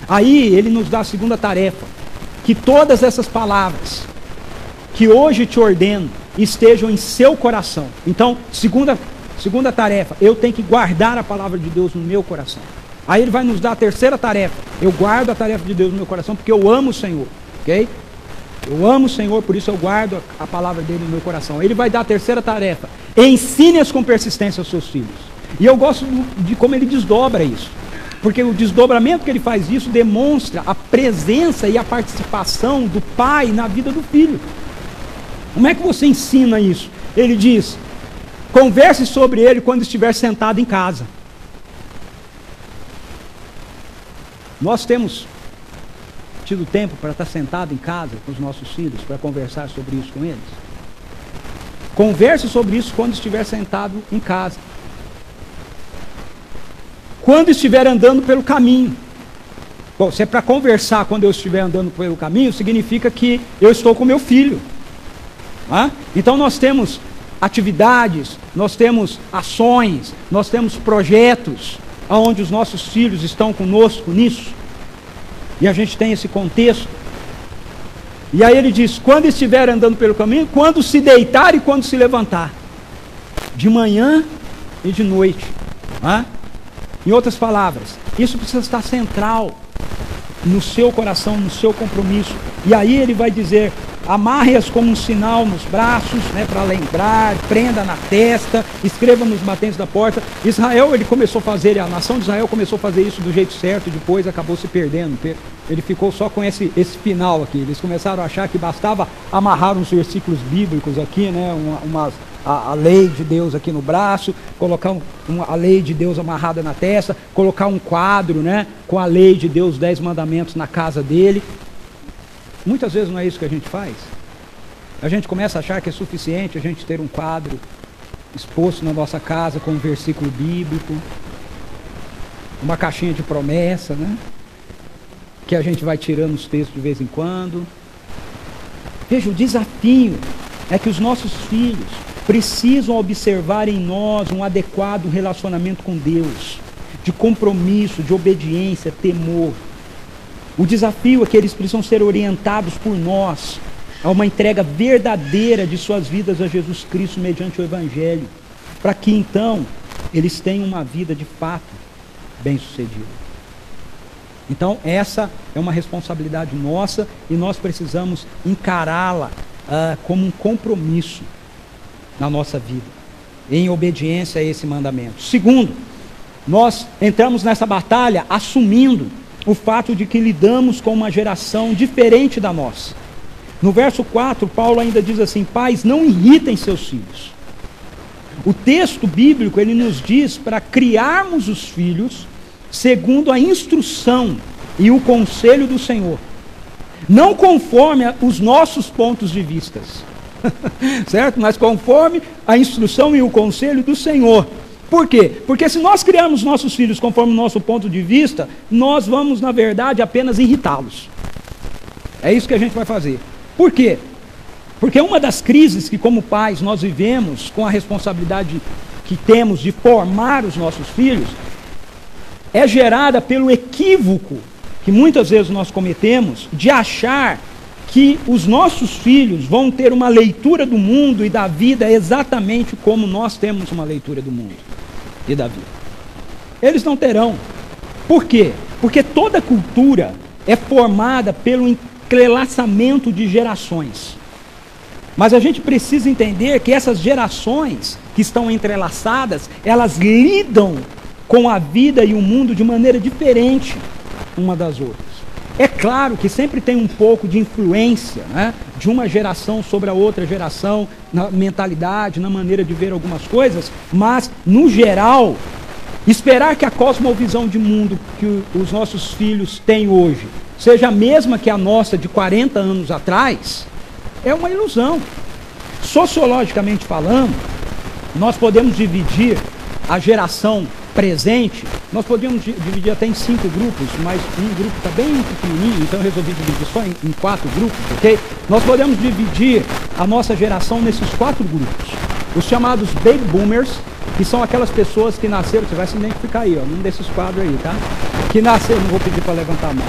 Aí ele nos dá a segunda tarefa. Que todas essas palavras que hoje te ordeno estejam em seu coração. Então, Segunda tarefa, eu tenho que guardar a palavra de Deus no meu coração. Aí ele vai nos dar a terceira tarefa. Eu guardo a tarefa de Deus no meu coração porque eu amo o Senhor. Ok? Eu amo o Senhor, por isso eu guardo a palavra dele no meu coração. Ele vai dar a terceira tarefa. Ensine-as com persistência aos seus filhos. E eu gosto de como ele desdobra isso. Porque o desdobramento que ele faz isso demonstra a presença e a participação do pai na vida do filho. Como é que você ensina isso? Ele diz, converse sobre ele quando estiver sentado em casa. Nós temos tido tempo para estar sentado em casa com os nossos filhos, para conversar sobre isso com eles? Converse sobre isso quando estiver sentado em casa. Quando estiver andando pelo caminho. Bom, se é para conversar quando eu estiver andando pelo caminho, significa que eu estou com meu filho. Então nós temos atividades, nós temos ações, nós temos projetos onde os nossos filhos estão conosco nisso. E a gente tem esse contexto. E aí ele diz, quando estiver andando pelo caminho, quando se deitar e quando se levantar. De manhã e de noite. Em outras palavras, isso precisa estar central no seu coração, no seu compromisso. E aí ele vai dizer, amarre-as como um sinal nos braços, para lembrar, prenda na testa, escreva nos batentes da porta. Israel, ele começou a fazer, a nação de Israel começou a fazer isso do jeito certo, depois acabou se perdendo. Ele ficou só com esse final aqui. Eles começaram a achar que bastava amarrar uns versículos bíblicos aqui, a lei de Deus aqui no braço, colocar a lei de Deus amarrada na testa, colocar um quadro, com a lei de Deus, 10 mandamentos na casa dele. Muitas vezes não é isso que a gente faz. A gente começa a achar que é suficiente a gente ter um quadro exposto na nossa casa com um versículo bíblico, uma caixinha de promessa, que a gente vai tirando os textos de vez em quando. Veja, o desafio é que os nossos filhos precisam observar em nós um adequado relacionamento com Deus, de compromisso, de obediência, temor. O desafio é que eles precisam ser orientados por nós a uma entrega verdadeira de suas vidas a Jesus Cristo mediante o Evangelho, para que então eles tenham uma vida de fato bem-sucedida. Então essa é uma responsabilidade nossa e nós precisamos encará-la como um compromisso na nossa vida, em obediência a esse mandamento. Segundo, nós entramos nessa batalha assumindo o fato de que lidamos com uma geração diferente da nossa. No verso 4, Paulo ainda diz assim, pais, não irritem seus filhos. O texto bíblico, ele nos diz para criarmos os filhos segundo a instrução e o conselho do Senhor, não conforme os nossos pontos de vista, certo? Mas conforme a instrução e o conselho do Senhor. Por quê? Porque se nós criarmos nossos filhos conforme o nosso ponto de vista, nós vamos, na verdade, apenas irritá-los. É isso que a gente vai fazer. Por quê? Porque uma das crises que, como pais, nós vivemos com a responsabilidade que temos de formar os nossos filhos, é gerada pelo equívoco que muitas vezes nós cometemos de achar que os nossos filhos vão ter uma leitura do mundo e da vida exatamente como nós temos uma leitura do mundo e da vida. Eles não terão. Por quê? Porque toda cultura é formada pelo entrelaçamento de gerações. Mas a gente precisa entender que essas gerações que estão entrelaçadas, elas lidam com a vida e o mundo de maneira diferente uma das outras. É claro que sempre tem um pouco de influência, de uma geração sobre a outra geração, na mentalidade, na maneira de ver algumas coisas, mas, no geral, esperar que a cosmovisão de mundo que os nossos filhos têm hoje seja a mesma que a nossa de 40 anos atrás, é uma ilusão. Sociologicamente falando, nós podemos dividir a geração presente, nós podemos dividir até em 5 grupos, mas um grupo está bem pequenininho, então eu resolvi dividir só em 4 grupos, ok? Nós podemos dividir a nossa geração nesses 4 grupos. Os chamados Baby Boomers, que são aquelas pessoas que nasceram, você vai se identificar aí, num desses quadros aí, tá? Que nasceram, não vou pedir para levantar a mão,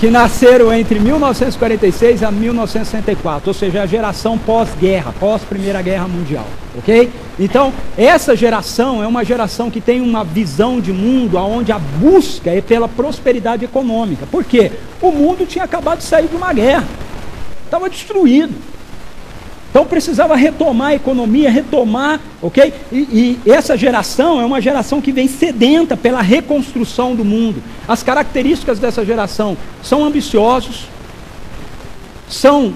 que nasceram entre 1946 a 1964, ou seja, a geração pós-guerra, pós-Primeira Guerra Mundial, ok? Então, essa geração é uma geração que tem uma visão de mundo onde a busca é pela prosperidade econômica. Por quê? O mundo tinha acabado de sair de uma guerra, estava destruído. Então precisava retomar a economia, retomar, ok? E essa geração é uma geração que vem sedenta pela reconstrução do mundo. As características dessa geração são ambiciosos, são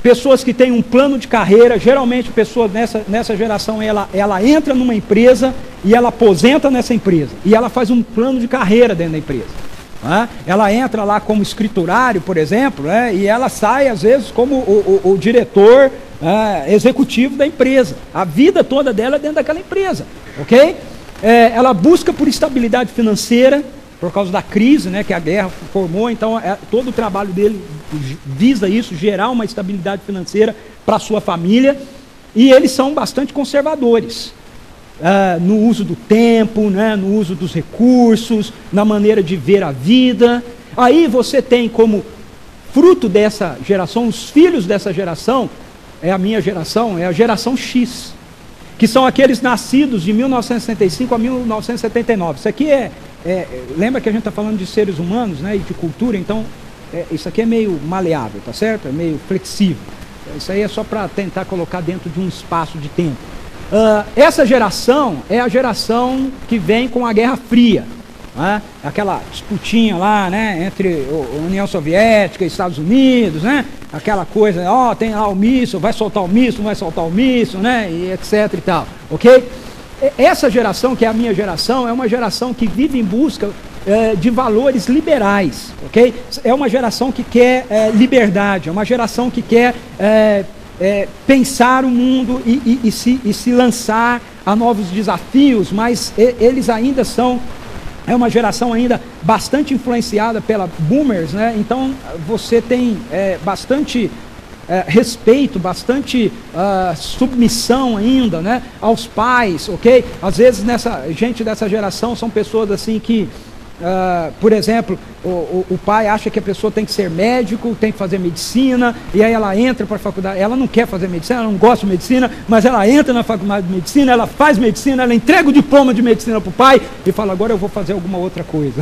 pessoas que têm um plano de carreira. Geralmente a pessoa nessa geração, ela entra numa empresa e ela aposenta nessa empresa. E ela faz um plano de carreira dentro da empresa. Ela entra lá como escriturário, por exemplo, e ela sai às vezes como o diretor executivo da empresa. A vida toda dela é dentro daquela empresa, ok? Ela busca por estabilidade financeira por causa da crise, que a guerra formou. Então todo o trabalho dele visa isso, gerar uma estabilidade financeira para a sua família. E eles são bastante conservadores no uso do tempo, no uso dos recursos, na maneira de ver a vida. Aí você tem como fruto dessa geração, os filhos dessa geração, é a minha geração, é a geração X, que são aqueles nascidos de 1965 a 1979. Isso aqui lembra que a gente está falando de seres humanos, e de cultura, então isso aqui é meio maleável, tá certo? É meio flexível. Isso aí é só para tentar colocar dentro de um espaço de tempo. Essa geração é a geração que vem com a Guerra Fria, aquela disputinha lá, entre a União Soviética e Estados Unidos, aquela coisa, tem lá o míssil, vai soltar o míssil, não vai soltar o míssil, e etc e tal, ok? Essa geração, que é a minha geração, é uma geração que vive em busca de valores liberais, ok? É uma geração que quer liberdade, é uma geração que quer pensar o mundo e se lançar a novos desafios, mas eles ainda são, é uma geração ainda bastante influenciada pela boomers, então você tem bastante respeito, bastante submissão ainda, aos pais, ok? Às vezes gente dessa geração são pessoas assim que, por exemplo, o pai acha que a pessoa tem que ser médico, tem que fazer medicina, e aí ela entra para a faculdade, ela não quer fazer medicina, ela não gosta de medicina, mas ela entra na faculdade de medicina, ela faz medicina, ela entrega o diploma de medicina para o pai, e fala, agora eu vou fazer alguma outra coisa.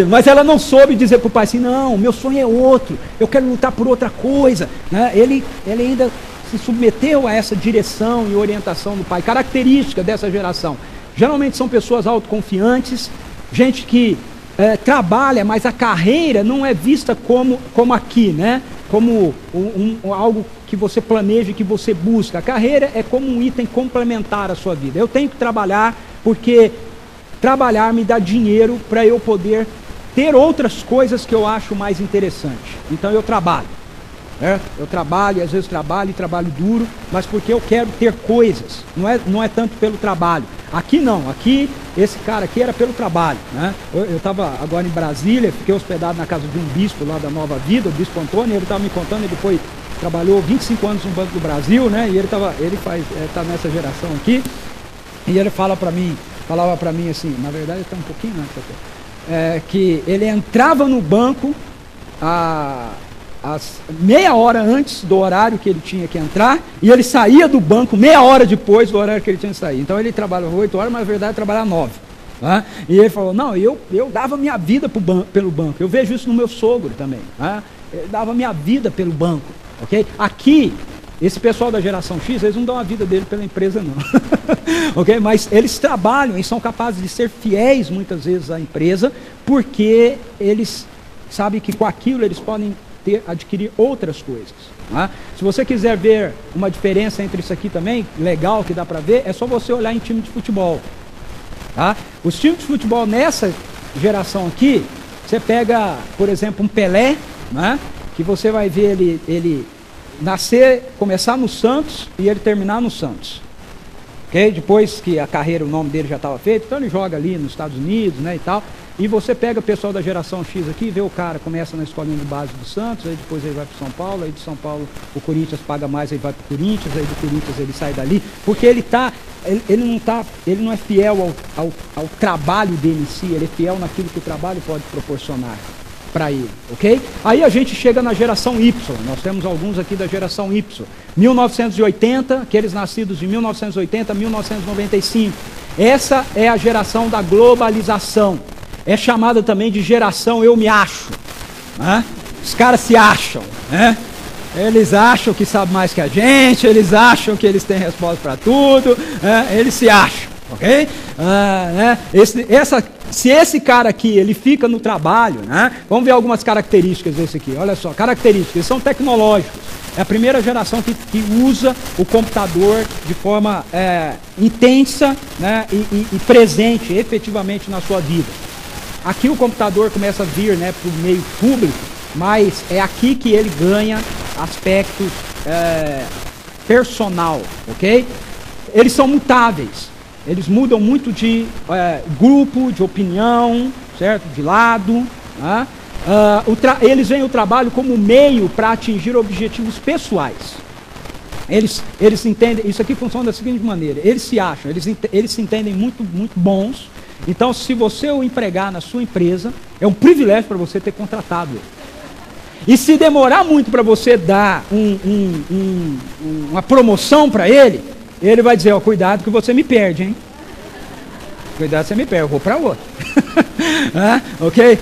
Mas ela não soube dizer para o pai assim, não, meu sonho é outro, eu quero lutar por outra coisa, Ele ainda se submeteu a essa direção e orientação do pai. Característica dessa geração, geralmente são pessoas autoconfiantes, gente que trabalha, mas a carreira não é vista como aqui, como algo que você planeja e que você busca. A carreira é como um item complementar à sua vida. Eu tenho que trabalhar porque trabalhar me dá dinheiro para eu poder ter outras coisas que eu acho mais interessante. Então eu trabalho. Eu trabalho, às vezes trabalho duro, mas porque eu quero ter coisas, não é tanto pelo trabalho. Aqui não, aqui, esse cara aqui era pelo trabalho, Eu estava agora em Brasília, fiquei hospedado na casa de um bispo lá da Nova Vida, o bispo Antônio, ele estava me contando, ele trabalhou 25 anos no Banco do Brasil, e ele está nessa geração aqui, e ele falava para mim assim, na verdade está um pouquinho antes até, que ele entrava no banco meia hora antes do horário que ele tinha que entrar, e ele saía do banco meia hora depois do horário que ele tinha que sair. Então ele trabalhava 8 horas, mas na verdade trabalhava 9. E ele falou, não, eu dava minha vida pelo banco. Eu vejo isso no meu sogro também. Eu dava minha vida pelo banco, ok? Aqui, esse pessoal da geração X, eles não dão a vida dele pela empresa não. Ok? Mas eles trabalham e são capazes de ser fiéis muitas vezes à empresa, porque eles sabem que com aquilo eles podem adquirir outras coisas. Se você quiser ver uma diferença entre isso aqui também, legal, que dá para ver, é só você olhar em time de futebol. Os times de futebol nessa geração aqui, você pega, por exemplo, um Pelé, que você vai ver ele começar no Santos e ele terminar no Santos. Okay? Depois que a carreira, o nome dele já estava feito, então ele joga ali nos Estados Unidos, e tal. E você pega o pessoal da geração X aqui, vê o cara, começa na escolinha de base do Santos, aí depois ele vai para São Paulo, aí de São Paulo o Corinthians paga mais, aí vai para o Corinthians, aí do Corinthians ele sai dali, porque ele não é fiel ao trabalho dele em si, ele é fiel naquilo que o trabalho pode proporcionar. para ele, ok? Aí a gente chega na geração Y, nós temos alguns aqui da geração Y, 1980, aqueles nascidos de 1980 a 1995, essa é a geração da globalização, é chamada também de geração eu me acho, né? Os caras se acham, né? Eles acham que sabem mais que a gente, eles acham que eles têm resposta para tudo, né? Eles se acham, ok? Né? Se esse cara aqui, ele fica no trabalho, né? Vamos ver algumas características desse aqui, olha só, características, eles são tecnológicos, é a primeira geração que usa o computador de forma intensa, né? e presente efetivamente na sua vida. Aqui o computador começa a vir, né, para o meio público, mas é aqui que ele ganha aspectos personal, ok? Eles são mutáveis, eles mudam muito de grupo, de opinião, certo? De lado, né? Eles veem o trabalho como meio para atingir objetivos pessoais. Eles entendem, isso aqui funciona da seguinte maneira, eles se acham, eles se entendem muito, muito bons, então se você o empregar na sua empresa, é um privilégio para você ter contratado ele. E se demorar muito para você dar uma promoção para ele, ele vai dizer, ó, cuidado que você me perde, hein? Cuidado que você me perde, eu vou para outro. Ok?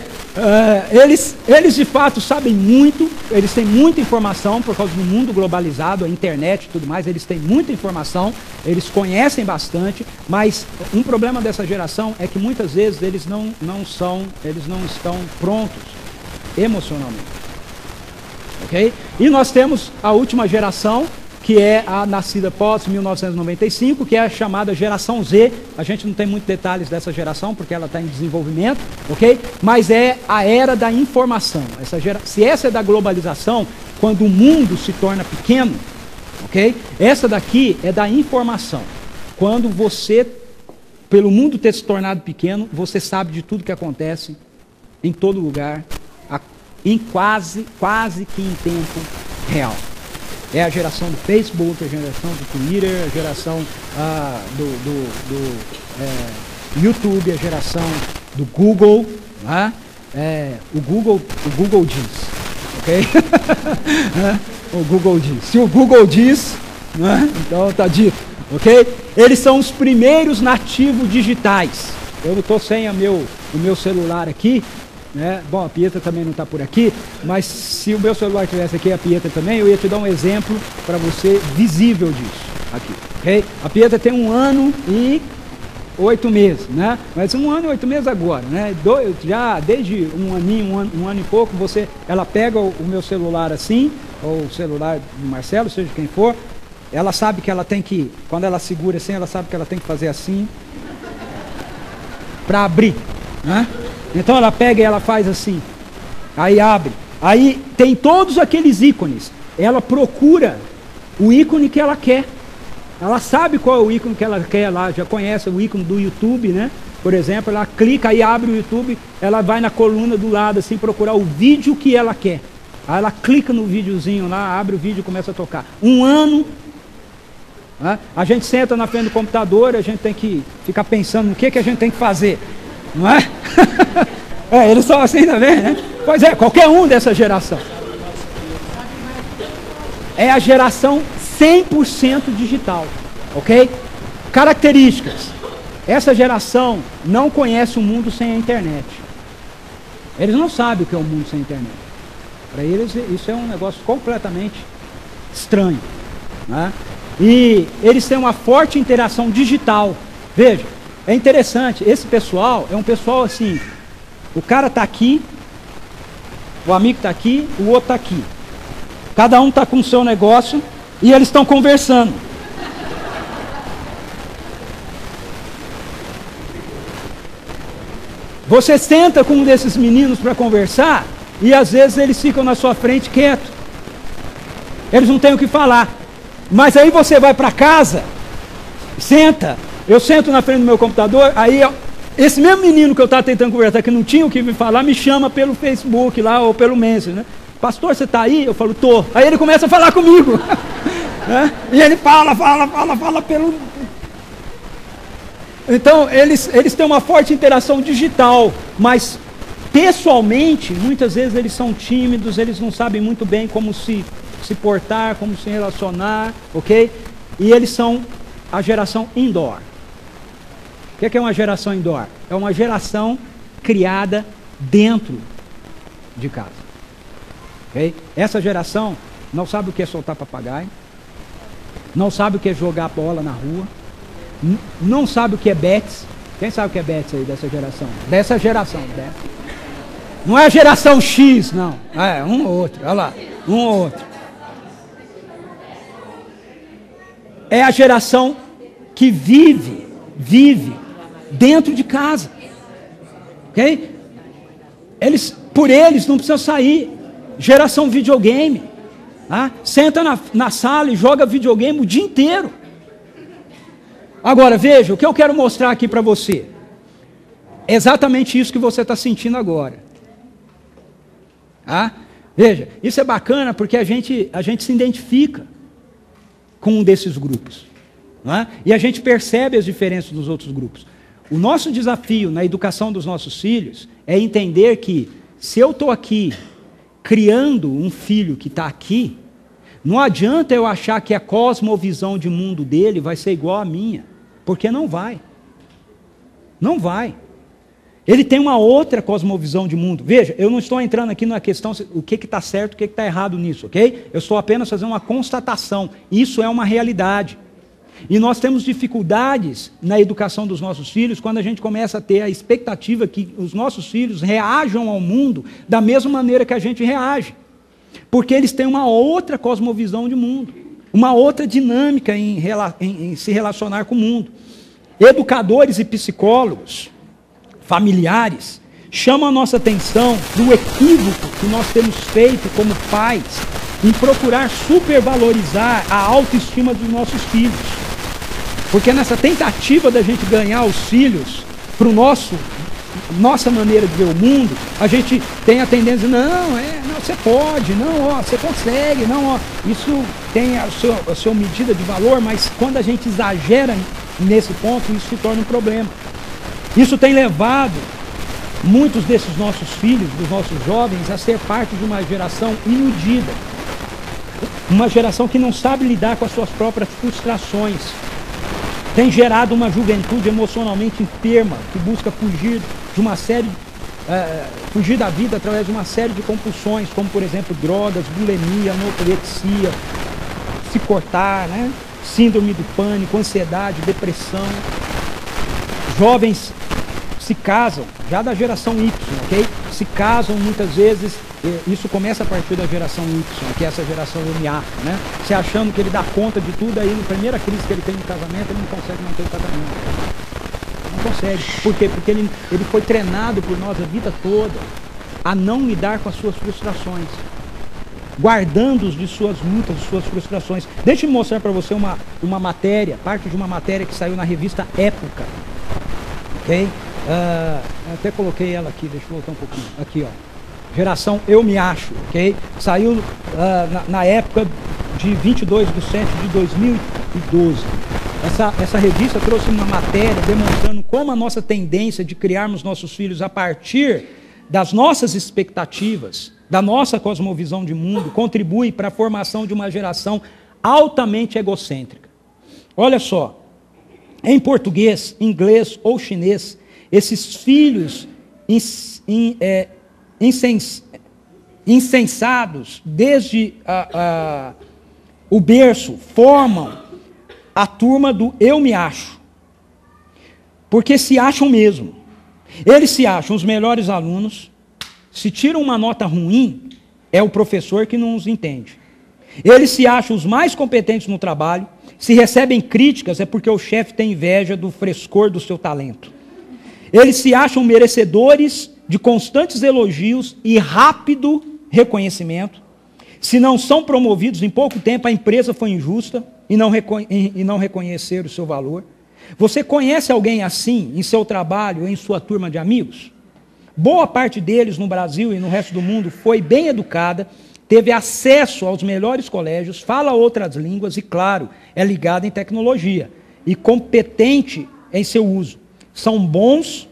Eles de fato sabem muito, eles têm muita informação por causa do mundo globalizado, a internet e tudo mais, eles têm muita informação, eles conhecem bastante, mas um problema dessa geração é que muitas vezes eles não estão prontos emocionalmente. Okay? E nós temos a última geração, que é a nascida pós 1995, que é a chamada geração Z. A gente não tem muitos detalhes dessa geração, porque ela está em desenvolvimento, ok? Mas é a era da informação. Se essa é da globalização, quando o mundo se torna pequeno, ok? Essa daqui é da informação. Quando você, pelo mundo ter se tornado pequeno, você sabe de tudo que acontece, em todo lugar, em quase que em tempo real. É a geração do Facebook, a geração do Twitter, a geração do YouTube, a geração do Google, né? O Google diz, ok? O Google diz. Se o Google diz, né? Então está dito, ok? Eles são os primeiros nativos digitais. Eu não estou sem o meu celular aqui, né? Bom, a Pietra também não está por aqui, mas se o meu celular estivesse aqui, a Pietra também, eu ia te dar um exemplo para você visível disso aqui, ok? A Pietra tem 1 ano e 8 meses, né? Mas 1 ano e 8 meses agora, né? Já desde um ano e pouco, ela pega o meu celular assim, ou o celular do Marcelo, seja quem for, ela sabe que ela tem que, quando ela segura assim, ela sabe que ela tem que fazer assim para abrir, né? Então ela pega e ela faz assim, aí abre, aí tem todos aqueles ícones, ela procura o ícone que ela quer, ela sabe qual é o ícone que ela quer, ela já conhece o ícone do YouTube, né? Por exemplo, ela clica e abre o YouTube, ela vai na coluna do lado assim, procurar o vídeo que ela quer, aí ela clica no videozinho lá, abre o vídeo e começa a tocar. 1 ano, né? A gente senta na frente do computador, a gente tem que ficar pensando no que a gente tem que fazer, não é? Eles são assim também, né? Pois é, qualquer um dessa geração. É a geração 100% digital, ok? Características. Essa geração não conhece o mundo sem a internet. Eles não sabem o que é o mundo sem a internet. Para eles isso é um negócio completamente estranho, né? E eles têm uma forte interação digital. Veja, é interessante, esse pessoal é um pessoal assim, o cara está aqui, o amigo está aqui, o outro está aqui. Cada um está com o seu negócio e eles estão conversando. Você senta com um desses meninos para conversar e às vezes eles ficam na sua frente quietos. Eles não têm o que falar. Mas aí você vai para casa, senta. Eu sento na frente do meu computador, aí esse mesmo menino que eu estava tentando conversar, que não tinha o que me falar, me chama pelo Facebook lá, ou pelo Messenger, né? Pastor, você está aí? Eu falo, tô. Aí ele começa a falar comigo. Né? E ele fala pelo... Então, eles têm uma forte interação digital, mas pessoalmente, muitas vezes eles são tímidos, eles não sabem muito bem como se portar, como se relacionar, ok? E eles são a geração indoor. O que é uma geração indoor? É uma geração criada dentro de casa. Okay? Essa geração não sabe o que é soltar papagaio, não sabe o que é jogar bola na rua, não sabe o que é bets. Quem sabe o que é bets aí dessa geração? Dessa geração, né? Não é a geração X, não. É um ou outro, olha lá, um ou outro. É a geração que vive dentro de casa. Ok? Por eles não precisa sair. Geração videogame. Tá? Senta na sala e joga videogame o dia inteiro. Agora, veja, o que eu quero mostrar aqui para você. É exatamente isso que você está sentindo agora. Tá? Veja, isso é bacana porque a gente se identifica com um desses grupos. Não é? E a gente percebe as diferenças dos outros grupos. O nosso desafio na educação dos nossos filhos é entender que se eu estou aqui criando um filho que está aqui, não adianta eu achar que a cosmovisão de mundo dele vai ser igual à minha, porque não vai. Não vai. Ele tem uma outra cosmovisão de mundo. Veja, eu não estou entrando aqui na questão o que está certo, o que está errado nisso, ok? Eu estou apenas fazendo uma constatação. Isso é uma realidade. E nós temos dificuldades na educação dos nossos filhos quando a gente começa a ter a expectativa que os nossos filhos reajam ao mundo da mesma maneira que a gente reage. Porque eles têm uma outra cosmovisão de mundo, uma outra dinâmica em se relacionar com o mundo. Educadores e psicólogos, familiares, chamam a nossa atenção do equívoco que nós temos feito como pais em procurar supervalorizar a autoestima dos nossos filhos. Porque nessa tentativa da gente ganhar os filhos para nossa maneira de ver o mundo, a gente tem a tendência, não, você pode, não, você consegue, não, isso tem a sua medida de valor, mas quando a gente exagera nesse ponto, isso se torna um problema. Isso tem levado muitos desses nossos filhos, dos nossos jovens, a ser parte de uma geração iludida. Uma geração que não sabe lidar com as suas próprias frustrações. Tem gerado uma juventude emocionalmente enferma, que busca fugir de uma série, fugir da vida através de uma série de compulsões, como por exemplo drogas, bulimia, anorexia, se cortar, né? Síndrome do pânico, ansiedade, depressão. Jovens se casam, já da geração Y, ok? Se casam muitas vezes, isso começa a partir da geração Y, que é essa geração eu me acho, né? Se achando que ele dá conta de tudo, aí na primeira crise que ele tem no casamento, ele não consegue manter o casamento. Não consegue. Por quê? Porque ele foi treinado por nós a vida toda a não lidar com as suas frustrações, guardando-os de suas lutas, de suas frustrações. Deixa eu mostrar para você uma matéria, parte de uma matéria que saiu na revista Época. Ok? Até coloquei ela aqui, deixa eu voltar um pouquinho. Aqui, ó. Geração Eu Me Acho, ok? Saiu na época de 22 de setembro de 2012. Essa revista trouxe uma matéria demonstrando como a nossa tendência de criarmos nossos filhos a partir das nossas expectativas, da nossa cosmovisão de mundo, contribui para a formação de uma geração altamente egocêntrica. Olha só, em português, inglês ou chinês, esses filhos insensados, desde o berço, formam a turma do eu me acho, porque se acham mesmo. Eles se acham os melhores alunos. Se tiram uma nota ruim, é o professor que não os entende. Eles se acham os mais competentes no trabalho. Se recebem críticas, é porque o chefe tem inveja do frescor do seu talento. Eles se acham merecedores de constantes elogios e rápido reconhecimento. Se não são promovidos em pouco tempo, a empresa foi injusta e não reconhecer o seu valor. Você conhece alguém assim em seu trabalho ou em sua turma de amigos? Boa parte deles no Brasil e no resto do mundo foi bem educada, teve acesso aos melhores colégios, fala outras línguas e, claro, é ligada em tecnologia e competente em seu uso. São bons,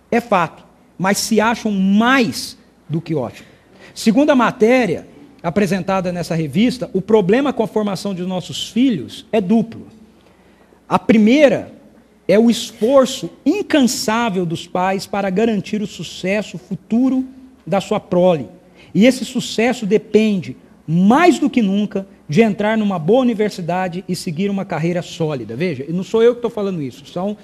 é fato, mas se acham mais do que ótimos. Segundo a matéria apresentada nessa revista, o problema com a formação de nossos filhos é duplo. A primeira é o esforço incansável dos pais para garantir o sucesso futuro da sua prole. E esse sucesso depende, mais do que nunca, de entrar numa boa universidade e seguir uma carreira sólida. Veja, não sou eu que estou falando isso, são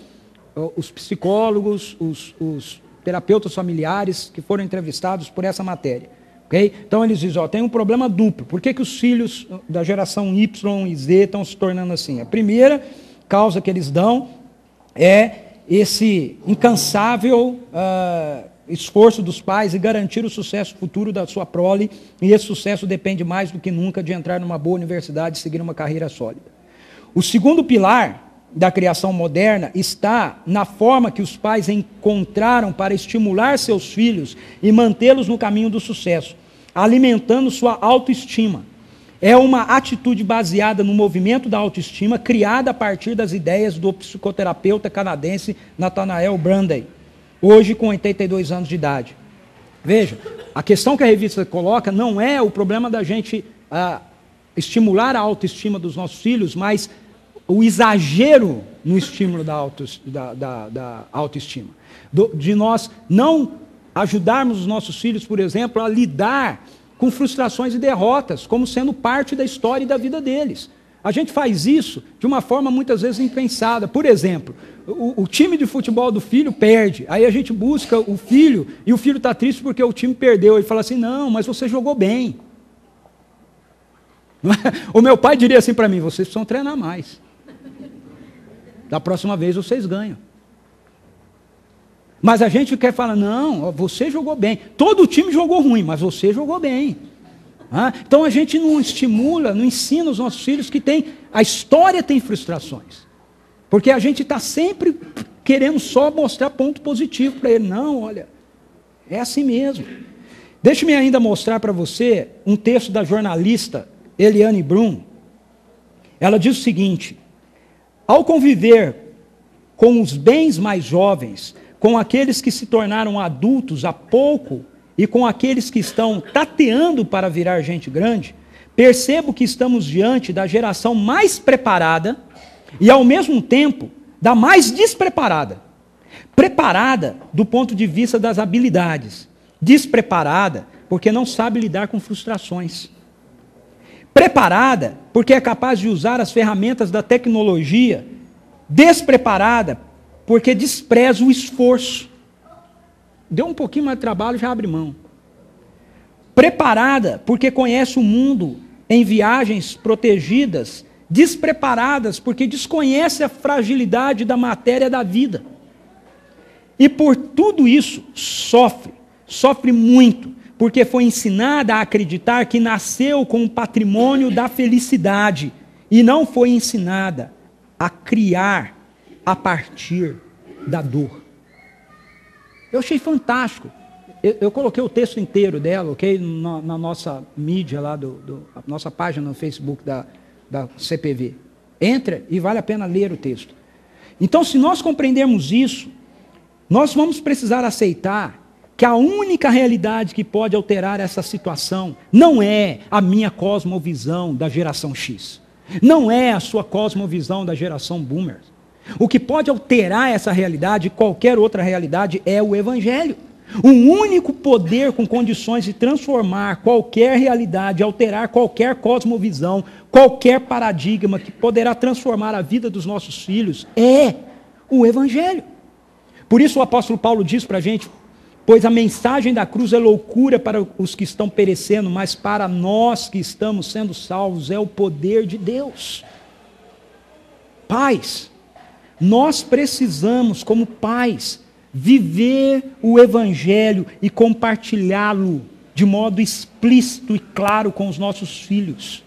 os psicólogos, os terapeutas familiares que foram entrevistados por essa matéria. Okay? Então eles dizem, tem um problema duplo. Por que os filhos da geração Y e Z estão se tornando assim? A primeira causa que eles dão é esse incansável esforço dos pais em garantir o sucesso futuro da sua prole, e esse sucesso depende mais do que nunca de entrar numa boa universidade e seguir uma carreira sólida. O segundo pilar da criação moderna está na forma que os pais encontraram para estimular seus filhos e mantê-los no caminho do sucesso, alimentando sua autoestima. É uma atitude baseada no movimento da autoestima, criada a partir das ideias do psicoterapeuta canadense Nathaniel Branden, hoje com 82 anos de idade. Veja, a questão que a revista coloca não é o problema da gente estimular a autoestima dos nossos filhos, mas o exagero no estímulo da autoestima. De nós não ajudarmos os nossos filhos, por exemplo, a lidar com frustrações e derrotas, como sendo parte da história e da vida deles. A gente faz isso de uma forma muitas vezes impensada. Por exemplo, o time de futebol do filho perde, aí a gente busca o filho, e o filho está triste porque o time perdeu, e fala assim, não, mas você jogou bem. O meu pai diria assim para mim, vocês precisam treinar mais. Da próxima vez vocês ganham. Mas a gente quer falar, não, você jogou bem. Todo o time jogou ruim, mas você jogou bem. Então a gente não estimula, não ensina os nossos filhos que a história tem frustrações. Porque a gente está sempre querendo só mostrar ponto positivo para ele. Não, olha, é assim mesmo. Deixe-me ainda mostrar para você um texto da jornalista Eliane Brum. Ela diz o seguinte: ao conviver com os bens mais jovens, com aqueles que se tornaram adultos há pouco e com aqueles que estão tateando para virar gente grande, percebo que estamos diante da geração mais preparada e, ao mesmo tempo, da mais despreparada. Preparada do ponto de vista das habilidades, despreparada porque não sabe lidar com frustrações. Preparada porque é capaz de usar as ferramentas da tecnologia, despreparada porque despreza o esforço. Deu um pouquinho mais de trabalho, já abre mão. Preparada porque conhece o mundo em viagens protegidas, despreparadas porque desconhece a fragilidade da matéria da vida. E por tudo isso sofre muito, porque foi ensinada a acreditar que nasceu com o patrimônio da felicidade e não foi ensinada a criar a partir da dor. Eu achei fantástico. Eu coloquei o texto inteiro dela, ok? Na nossa mídia lá, a nossa página no Facebook da CPV. Entra e vale a pena ler o texto. Então, se nós compreendermos isso, nós vamos precisar aceitar que a única realidade que pode alterar essa situação não é a minha cosmovisão da geração X. Não é a sua cosmovisão da geração Boomer. O que pode alterar essa realidade, qualquer outra realidade, é o Evangelho. O único poder com condições de transformar qualquer realidade, alterar qualquer cosmovisão, qualquer paradigma que poderá transformar a vida dos nossos filhos é o Evangelho. Por isso o apóstolo Paulo diz para a gente: pois a mensagem da cruz é loucura para os que estão perecendo, mas para nós que estamos sendo salvos é o poder de Deus. Pais, nós precisamos, como pais, viver o Evangelho e compartilhá-lo de modo explícito e claro com os nossos filhos.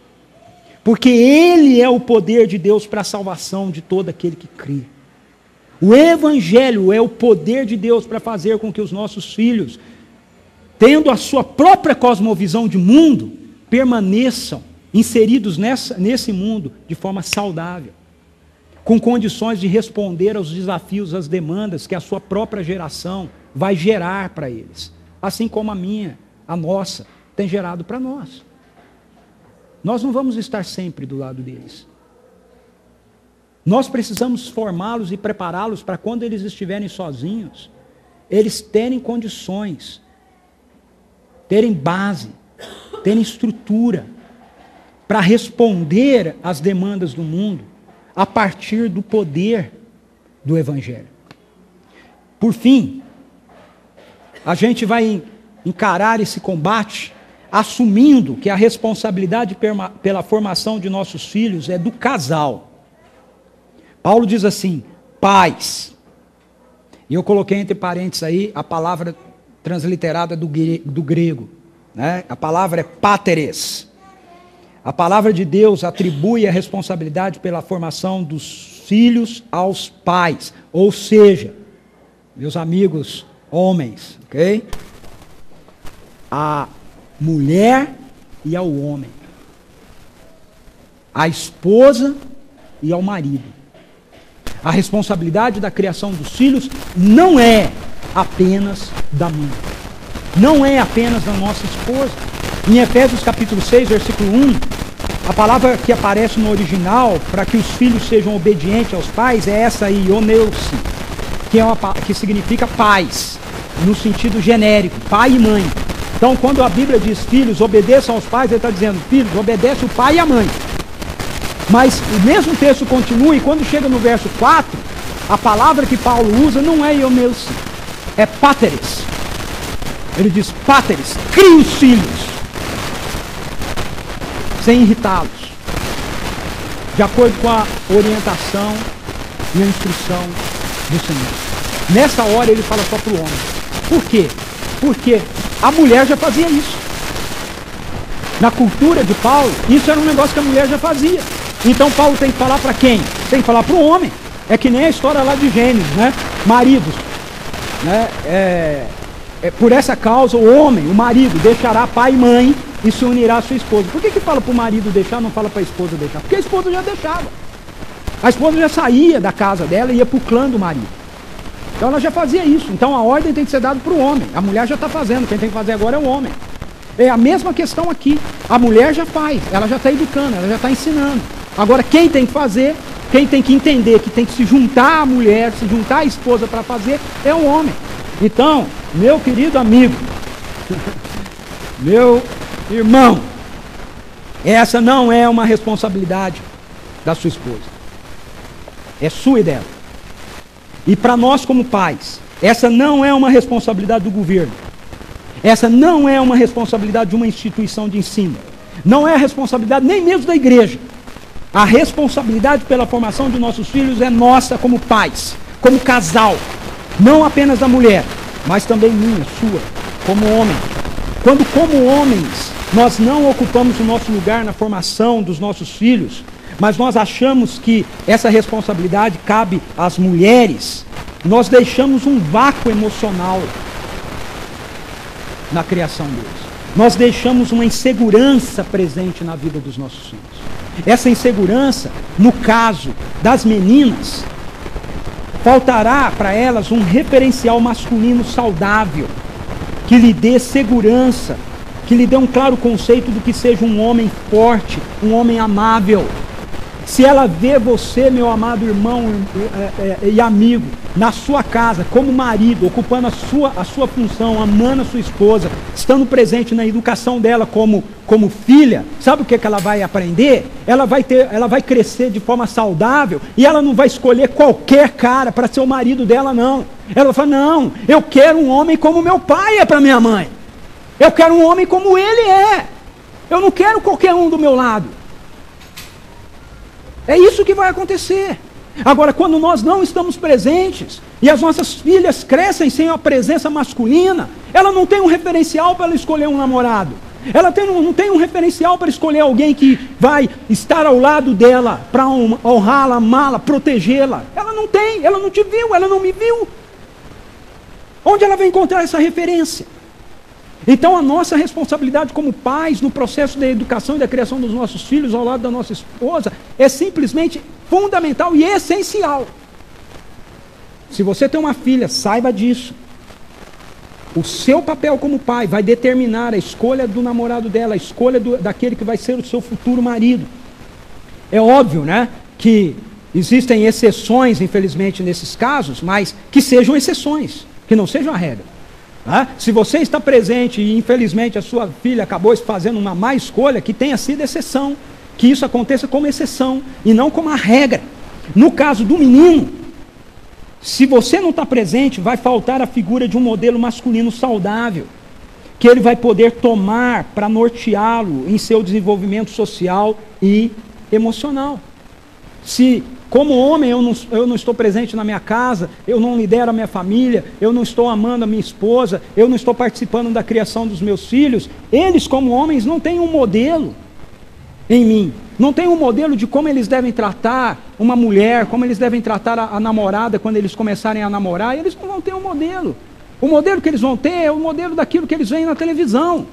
Porque ele é o poder de Deus para a salvação de todo aquele que crê. O Evangelho é o poder de Deus para fazer com que os nossos filhos, tendo a sua própria cosmovisão de mundo, permaneçam inseridos nesse mundo de forma saudável. com condições de responder aos desafios, às demandas que a sua própria geração vai gerar para eles. Assim como a minha, a nossa, tem gerado para nós. Nós não vamos estar sempre do lado deles. Nós precisamos formá-los e prepará-los para quando eles estiverem sozinhos, eles terem condições, terem base, terem estrutura para responder às demandas do mundo a partir do poder do Evangelho. Por fim, a gente vai encarar esse combate assumindo que a responsabilidade pela formação de nossos filhos é do casal. Paulo diz assim, pais. E eu coloquei entre parênteses aí a palavra transliterada do grego. Né? A palavra é páteres. A palavra de Deus atribui a responsabilidade pela formação dos filhos aos pais. Ou seja, meus amigos homens, ok? A mulher e ao homem. A esposa e ao marido. A responsabilidade da criação dos filhos não é apenas da mãe. Não é apenas da nossa esposa. Em Efésios capítulo 6, versículo 1, a palavra que aparece no original para que os filhos sejam obedientes aos pais é essa aí, oneusi, que significa pais, no sentido genérico, pai e mãe. Então, quando a Bíblia diz filhos, obedeçam aos pais, ele está dizendo, filhos, obedece o pai e a mãe. Mas o mesmo texto continua e quando chega no verso 4, a palavra que Paulo usa não é ioneusi, é páteres. Ele diz, páteres, crie os filhos, sem irritá-los, de acordo com a orientação e a instrução do Senhor. Nessa hora ele fala só para o homem. Por quê? Porque a mulher já fazia isso. Na cultura de Paulo, isso era um negócio que a mulher já fazia. Então Paulo tem que falar para quem? Tem que falar para o homem. É que nem a história lá de Gênesis, né? Maridos. Né? Por essa causa, o homem, o marido, deixará pai e mãe e se unirá à sua esposa. Por que fala para o marido deixar, não fala para a esposa deixar? Porque a esposa já deixava. A esposa já saía da casa dela e ia para o clã do marido. Então ela já fazia isso. Então a ordem tem que ser dada para o homem. A mulher já está fazendo. Quem tem que fazer agora é o homem. É a mesma questão aqui. A mulher já faz. Ela já está educando. Ela já está ensinando. Agora quem tem que fazer, quem tem que entender que tem que se juntar à mulher, se juntar à esposa para fazer, é o homem. Então, meu querido amigo, meu irmão, essa não é uma responsabilidade da sua esposa. É sua e dela. E para nós como pais, essa não é uma responsabilidade do governo. Essa não é uma responsabilidade de uma instituição de ensino. Não é a responsabilidade nem mesmo da igreja. A responsabilidade pela formação de nossos filhos é nossa como pais, como casal. Não apenas da mulher, mas também minha, sua, como homem. Quando como homens nós não ocupamos o nosso lugar na formação dos nossos filhos, mas nós achamos que essa responsabilidade cabe às mulheres, nós deixamos um vácuo emocional na criação deles. Nós deixamos uma insegurança presente na vida dos nossos filhos. Essa insegurança, no caso das meninas, faltará para elas um referencial masculino saudável, que lhe dê segurança, que lhe dê um claro conceito do que seja um homem forte, um homem amável. Se ela vê você, meu amado irmão e amigo, na sua casa, como marido, ocupando a sua função, amando a sua esposa, estando presente na educação dela como filha, sabe o que ela vai aprender? Ela vai crescer de forma saudável e ela não vai escolher qualquer cara para ser o marido dela, não. Ela fala, não, eu quero um homem como meu pai é para minha mãe. Eu quero um homem como ele é. Eu não quero qualquer um do meu lado. É isso que vai acontecer. Agora, quando nós não estamos presentes e as nossas filhas crescem sem a presença masculina, ela não tem um referencial para ela escolher um namorado. Ela não tem um referencial para escolher alguém que vai estar ao lado dela para honrá-la, amá-la, protegê-la. Ela não tem, ela não te viu, ela não me viu. Onde ela vai encontrar essa referência? Então a nossa responsabilidade como pais no processo da educação e da criação dos nossos filhos ao lado da nossa esposa é simplesmente fundamental e essencial. Se você tem uma filha, saiba disso. O seu papel como pai vai determinar a escolha do namorado dela, a escolha daquele que vai ser o seu futuro marido. É óbvio, né, que existem exceções, infelizmente, nesses casos, mas que sejam exceções, que não sejam a regra. Tá? Se você está presente e, infelizmente, a sua filha acabou fazendo uma má escolha, que tenha sido exceção, que isso aconteça como exceção e não como a regra. No caso do menino, se você não está presente, vai faltar a figura de um modelo masculino saudável, que ele vai poder tomar para norteá-lo em seu desenvolvimento social e emocional. Se, como homem, eu não estou presente na minha casa, eu não lidero a minha família, eu não estou amando a minha esposa, eu não estou participando da criação dos meus filhos, eles, como homens, não têm um modelo em mim. Não tem um modelo de como eles devem tratar uma mulher, como eles devem tratar a namorada quando eles começarem a namorar. Eles não vão ter um modelo. O modelo que eles vão ter é o modelo daquilo que eles veem na televisão.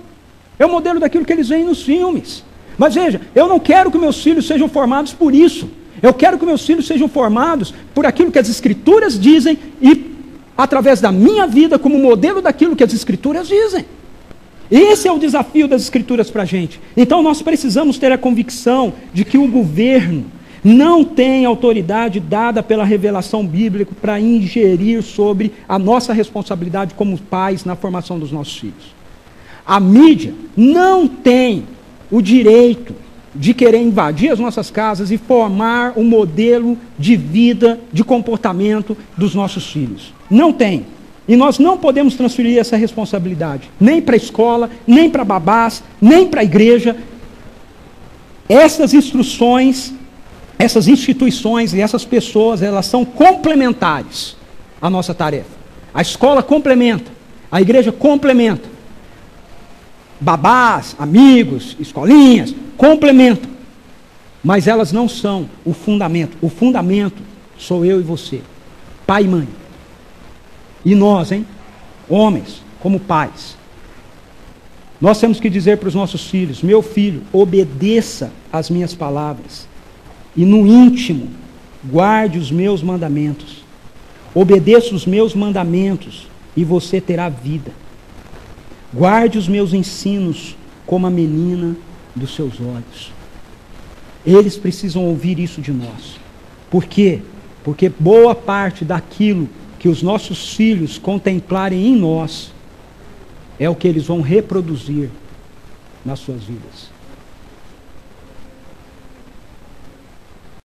É o modelo daquilo que eles veem nos filmes. Mas veja, eu não quero que meus filhos sejam formados por isso. Eu quero que meus filhos sejam formados por aquilo que as Escrituras dizem e através da minha vida como modelo daquilo que as Escrituras dizem. Esse é o desafio das Escrituras para a gente. Então nós precisamos ter a convicção de que o governo não tem autoridade dada pela revelação bíblica para ingerir sobre a nossa responsabilidade como pais na formação dos nossos filhos. A mídia não tem o direito de querer invadir as nossas casas e formar um modelo de vida, de comportamento dos nossos filhos. Não tem. E nós não podemos transferir essa responsabilidade, nem para a escola, nem para babás, nem para a igreja. Essas instruções, essas instituições e essas pessoas, elas são complementares à nossa tarefa. A escola complementa, a igreja complementa. Babás, amigos, escolinhas, complementam. Mas elas não são o fundamento. O fundamento sou eu e você, pai e mãe. E nós, homens, como pais, nós temos que dizer para os nossos filhos: meu filho, obedeça às minhas palavras, e no íntimo, guarde os meus mandamentos. Obedeça os meus mandamentos, e você terá vida. Guarde os meus ensinos como a menina dos seus olhos. Eles precisam ouvir isso de nós. Por quê? Porque boa parte daquilo que os nossos filhos contemplarem em nós é o que eles vão reproduzir nas suas vidas.